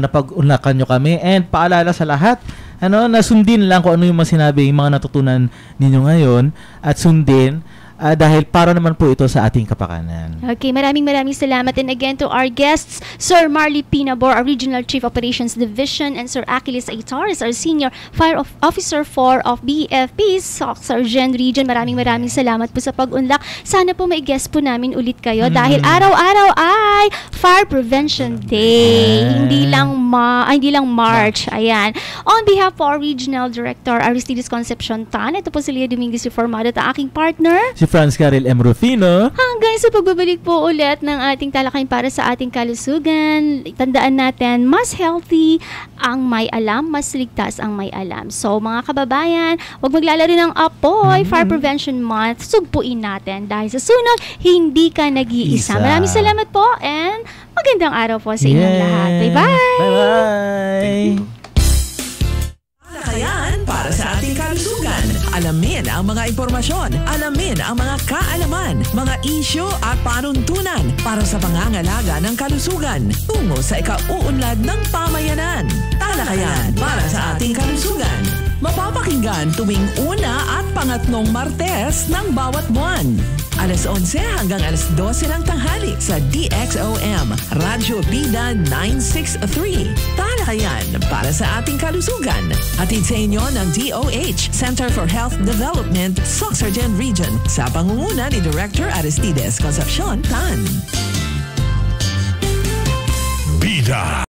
napag-unakan nyo kami. And paalala sa lahat, na sundin lang kung ano yung mga sinabi, yung mga natutunan ninyo ngayon, at sundin, dahil para naman po ito sa ating kapakanan. Okay, maraming salamat. And again to our guests, Sir Marley Pinabor, our Regional Chief Operations Division, and Sir Achilles Aitares, our Senior Fire Officer 4 of BFP, Sergeant Region. Maraming salamat po sa pag-unlak. Sana po may guest po namin ulit kayo dahil araw-araw ay Fire Prevention Day. Hindi lang March. Ayan. On behalf of our Regional Director, Aristides Concepcion Tan, ito po si Lea Dominguez Reformado at aking partner, si Franz Karel M. Rufino. Hanggang sa pagbabalik po ulit ng ating talakayan para sa ating kalusugan, tandaan natin, mas healthy ang may alam, mas ligtas ang may alam. So, mga kababayan, huwag maglalaro ng apoy. Fire Prevention Month, sugpuin natin. Dahil sa sunod, hindi ka nag-iisa. Maraming salamat po and magandang araw po sa inyong lahat. Bye-bye! Bye-bye! Talakayan para sa ating kalusugan. Alamin ang mga impormasyon, alamin ang mga kaalaman, mga isyu at panuntunan para sa pangangalaga ng kalusugan tungo sa ikauunlad ng pamayanan. Talakayan para sa ating kalusugan. Mapapakinggan tuwing una at pangatlong Martes ng bawat buwan. Alas 11 hanggang alas 12 ng tanghali sa DXOM, Radyo Bida 963. Talakayan para sa ating kalusugan. Hatid sa inyo ng DOH, Center for Health Development, Sorsogon Region, sa pangunguna ni Director Aristides Concepcion Tan. Bida.